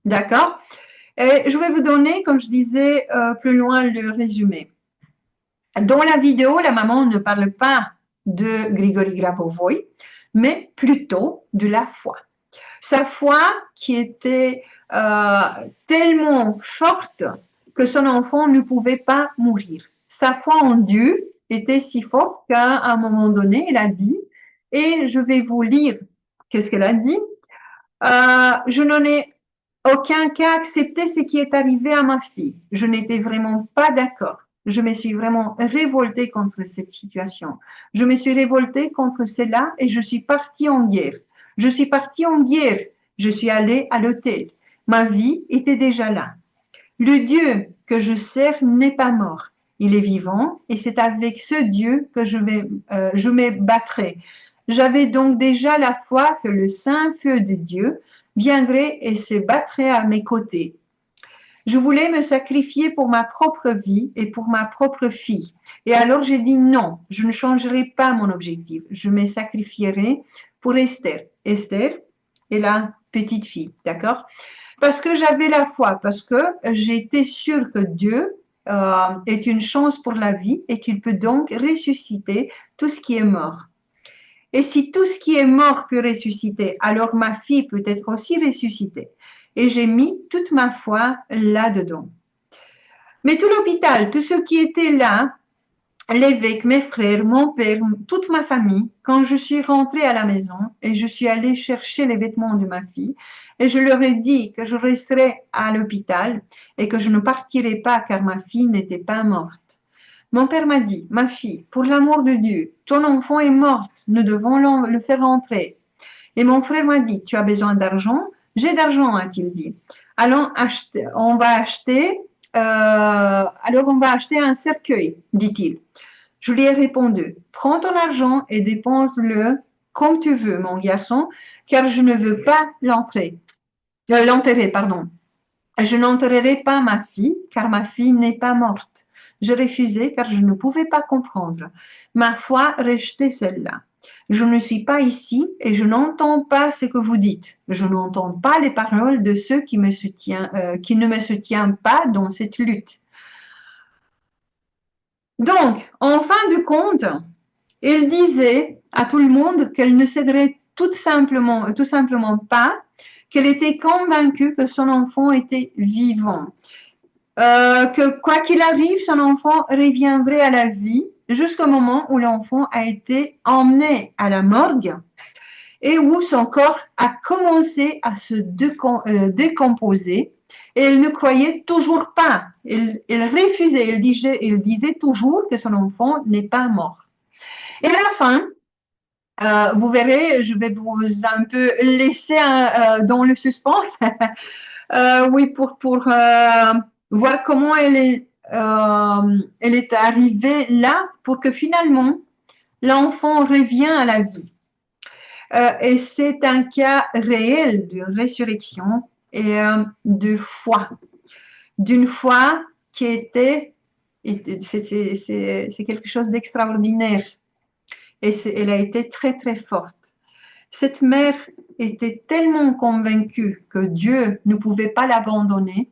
d'accord? Et je vais vous donner, comme je disais plus loin, le résumé. Dans la vidéo, la maman ne parle pas de Grigori Grabovoï, mais plutôt de la foi. Sa foi qui était tellement forte que son enfant ne pouvait pas mourir. Sa foi en Dieu était si forte qu'à un moment donné, elle a dit, et je vais vous lire qu'est-ce qu'elle a dit. Je n'en ai aucun cas accepté ce qui est arrivé à ma fille. Je n'étais vraiment pas d'accord. Je me suis vraiment révoltée contre cette situation. Je me suis révoltée contre cela et je suis partie en guerre. Je suis partie en guerre. Je suis allée à l'hôtel. Ma vie était déjà là. Le Dieu que je sers n'est pas mort. Il est vivant et c'est avec ce Dieu que je me battrai. J'avais donc déjà la foi que le saint feu de Dieu viendrait et se battrait à mes côtés. Je voulais me sacrifier pour ma propre vie et pour ma propre fille. Et alors j'ai dit non, je ne changerai pas mon objectif. Je me sacrifierai pour Esther. Esther est la petite fille, d'accord? Parce que j'avais la foi, parce que j'étais sûre que Dieu est une chance pour la vie et qu'il peut donc ressusciter tout ce qui est mort. Et si tout ce qui est mort peut ressusciter, alors ma fille peut être aussi ressuscitée. Et j'ai mis toute ma foi là-dedans. Mais tout l'hôpital, tous ceux qui étaient là, l'évêque, mes frères, mon père, toute ma famille, quand je suis rentrée à la maison et je suis allée chercher les vêtements de ma fille, et je leur ai dit que je resterais à l'hôpital et que je ne partirais pas car ma fille n'était pas morte. Mon père m'a dit, ma fille, pour l'amour de Dieu, ton enfant est morte, nous devons le faire rentrer. Et mon frère m'a dit, tu as besoin d'argent? J'ai d'argent, a-t-il dit. Allons acheter, alors on va acheter un cercueil, dit-il. Je lui ai répondu, prends ton argent et dépense-le comme tu veux, mon garçon, car je ne veux pas l'enterrer, pardon. Je n'enterrerai pas ma fille, car ma fille n'est pas morte. Je refusai, car je ne pouvais pas comprendre. Ma foi restait celle-là. Je ne suis pas ici et je n'entends pas ce que vous dites. Je n'entends pas les paroles de ceux qui ne me soutiennent pas dans cette lutte. Donc, en fin de compte, il disait à tout le monde qu'elle ne céderait tout simplement pas, qu'elle était convaincue que son enfant était vivant, que quoi qu'il arrive, son enfant reviendrait à la vie jusqu'au moment où l'enfant a été emmené à la morgue et où son corps a commencé à se décomposer. Et elle ne croyait toujours pas. Elle refusait. Elle disait toujours que son enfant n'est pas mort. Et à la fin, vous verrez, je vais vous un peu laisser dans le suspense. Oui, pour voir comment elle est arrivée là pour que finalement l'enfant revienne à la vie. Et c'est un cas réel de résurrection et de foi. D'une foi qui c'est quelque chose d'extraordinaire. Et elle a été très, très forte. Cette mère était tellement convaincue que Dieu ne pouvait pas l'abandonner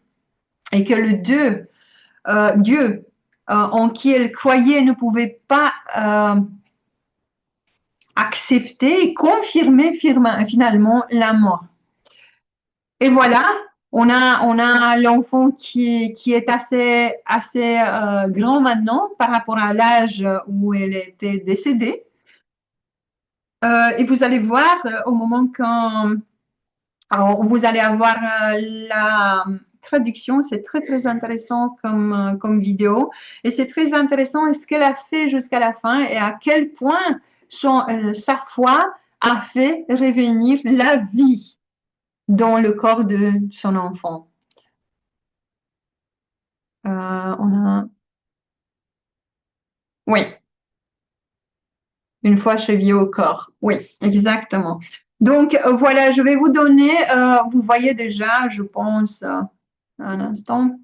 et que le Dieu en qui elle croyait ne pouvait pas accepter et confirmer finalement la mort. Et voilà, on a l'enfant qui est assez grand maintenant par rapport à l'âge où elle était décédée. Et vous allez voir au moment quand vous allez avoir la traduction, c'est très très intéressant comme vidéo et c'est très intéressant ce qu'elle a fait jusqu'à la fin et à quel point sa foi a fait revenir la vie dans le corps de son enfant. Oui, une fois chevillé au corps. Oui, exactement. Donc voilà, je vais vous donner, vous voyez déjà, je pense, un instant.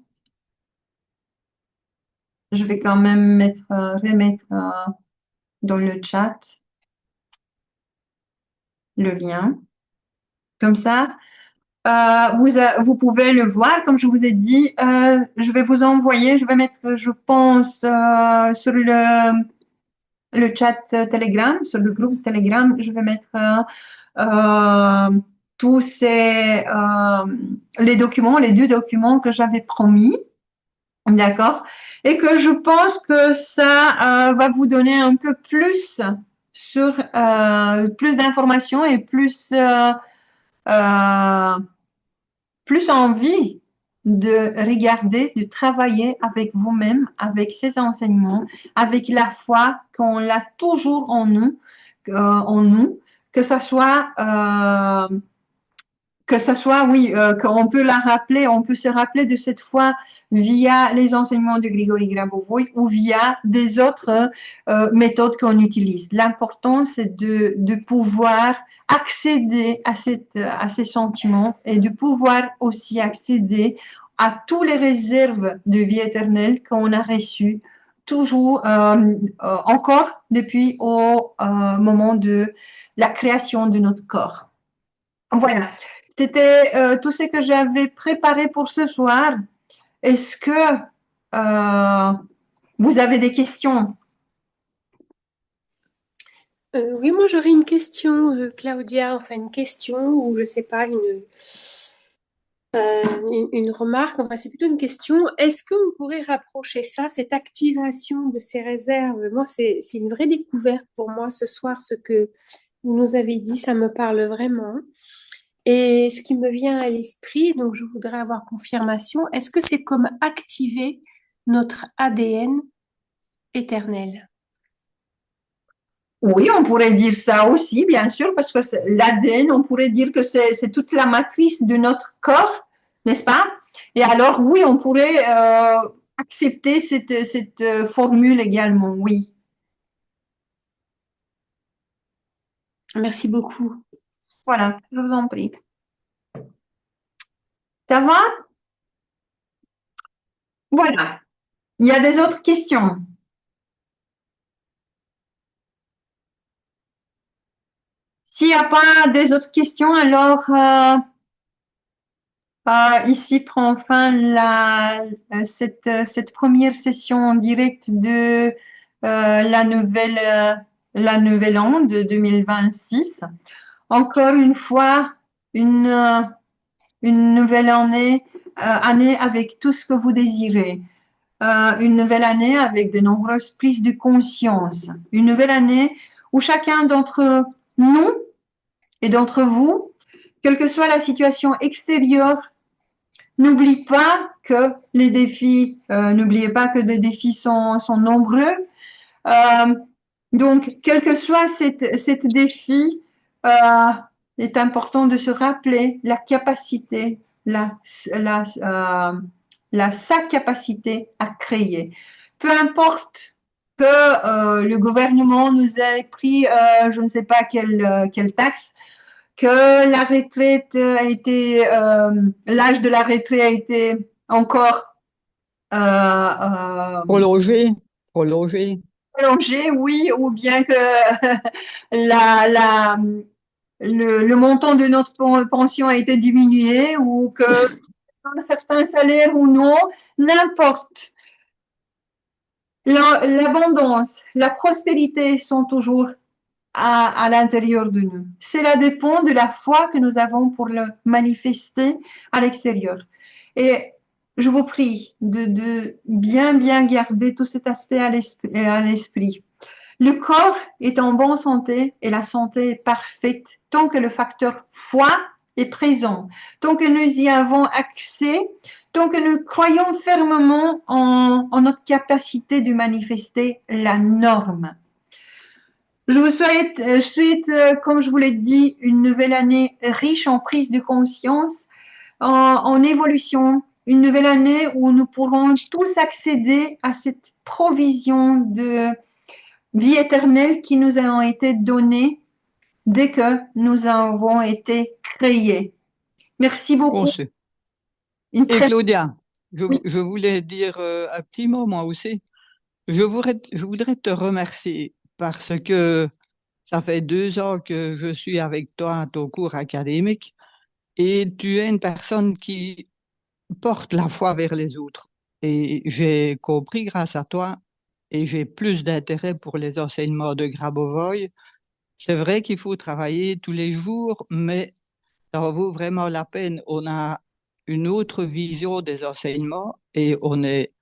Je vais quand même remettre dans le chat le lien. Comme ça, vous pouvez le voir. Comme je vous ai dit, je vais vous envoyer, je vais mettre, je pense, sur le chat Telegram, sur le groupe Telegram, je vais mettre tous les documents, les 2 documents que j'avais promis. D'accord? Et que je pense que ça va vous donner un peu plus sur plus d'informations et euh, plus envie de regarder, de travailler avec vous-même, avec ces enseignements, avec la foi qu'on l'a toujours en nous, que ce soit oui, qu'on peut la rappeler, on peut se rappeler de cette foi via les enseignements de Grigory Grabovoy ou via des autres méthodes qu'on utilise. L'important, c'est de pouvoir accéder à ces sentiments et de pouvoir aussi accéder à toutes les réserves de vie éternelle qu'on a reçues toujours, encore depuis au moment de la création de notre corps. Voilà. C'était tout ce que j'avais préparé pour ce soir. Est-ce que vous avez des questions? Oui, moi j'aurais une question, Claudia, enfin une question ou je sais pas, Une remarque, enfin c'est plutôt une question. Est-ce qu'on pourrait rapprocher ça, cette activation de ces réserves? Moi, c'est une vraie découverte pour moi ce soir, ce que vous nous avez dit, ça me parle vraiment. Et ce qui me vient à l'esprit, donc je voudrais avoir confirmation, est-ce que c'est comme activer notre ADN éternel? Oui, on pourrait dire ça aussi, bien sûr, parce que l'ADN, on pourrait dire que c'est toute la matrice de notre corps, n'est-ce pas? Et alors, oui, on pourrait accepter cette formule également, oui. Merci beaucoup. Voilà, je vous en prie. Ça va? Voilà. Il y a des autres questions? S'il n'y a pas des autres questions, alors ici prend fin cette première session en direct de la nouvelle an de 2026. Encore une fois, une, euh, une nouvelle année avec tout ce que vous désirez. Une nouvelle année avec de nombreuses prises de conscience. Une nouvelle année où chacun d'entre nous et d'entre vous, quelle que soit la situation extérieure, n'oubliez pas que les défis, n'oubliez pas que les défis sont nombreux. Euh, donc, quel que soit cet défi, euh, est important de se rappeler la capacité, sa capacité à créer. Peu importe que le gouvernement nous ait pris, je ne sais pas quelle taxe, que la retraite a été, l'âge de la retraite a été encore Prolonger, prolonger. prolongé, oui, ou bien que la, la, le montant de notre pension a été diminué ou que un certain salaire ou non, n'importe. L'abondance, la prospérité sont toujours à l'intérieur de nous. Cela dépend de la foi que nous avons pour le manifester à l'extérieur. Et je vous prie de bien, bien garder tout cet aspect à l'esprit. Le corps est en bonne santé et la santé est parfaite tant que le facteur foi est présent, tant que nous y avons accès, tant que nous croyons fermement en notre capacité de manifester la norme. Je souhaite, comme je vous l'ai dit, une nouvelle année riche en prise de conscience, en évolution, une nouvelle année où nous pourrons tous accéder à cette provision de vie éternelle qui nous a été donnée dès que nous avons été créés. Merci On beaucoup. sait. Une Et très... Claudia, Oui. je voulais dire un petit mot moi aussi. Je voudrais te remercier parce que ça fait 2 ans que je suis avec toi à ton cours académique et tu es une personne qui porte la foi vers les autres. Et j'ai compris grâce à toi et j'ai plus d'intérêt pour les enseignements de Grabovoi. C'est vrai qu'il faut travailler tous les jours, mais ça en vaut vraiment la peine. On a une autre vision des enseignements et on est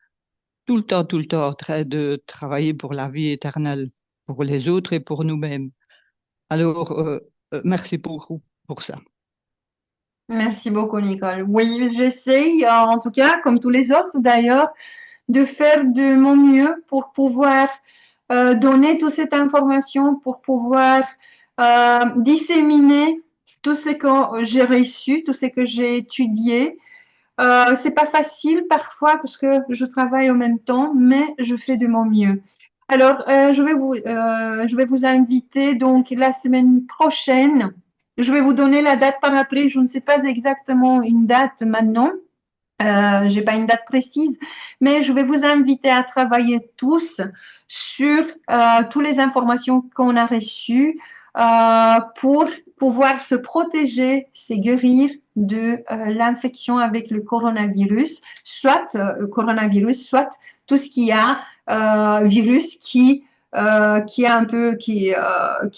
tout le temps en train de travailler pour la vie éternelle, pour les autres et pour nous-mêmes. Alors, merci beaucoup pour ça. Merci beaucoup, Nicole. Oui, j'essaye, en tout cas, comme tous les autres d'ailleurs, de faire de mon mieux pour pouvoir donner toute cette information, pour pouvoir disséminer tout ce que j'ai reçu, tout ce que j'ai étudié. C'est pas facile parfois parce que je travaille en même temps, mais je fais de mon mieux. Alors, je vais vous inviter donc la semaine prochaine. Je vais vous donner la date par après. Je ne sais pas exactement une date maintenant. J'ai pas une date précise, mais je vais vous inviter à travailler tous sur toutes les informations qu'on a reçues pour pouvoir se protéger, se guérir de l'infection avec le coronavirus, soit tout ce qui a virus qui qui est un peu qui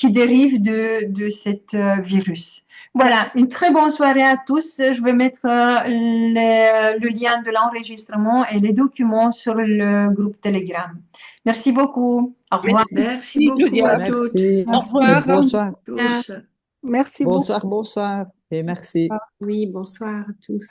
dérive de cet virus. Voilà, une très bonne soirée à tous. Je vais mettre le lien de l'enregistrement et les documents sur le groupe Telegram. Merci beaucoup. Au revoir. Merci beaucoup Claudia. à toutes. Merci. Au revoir. Bonsoir. Tous. Merci beaucoup. Bonsoir et merci. Oui, bonsoir à tous.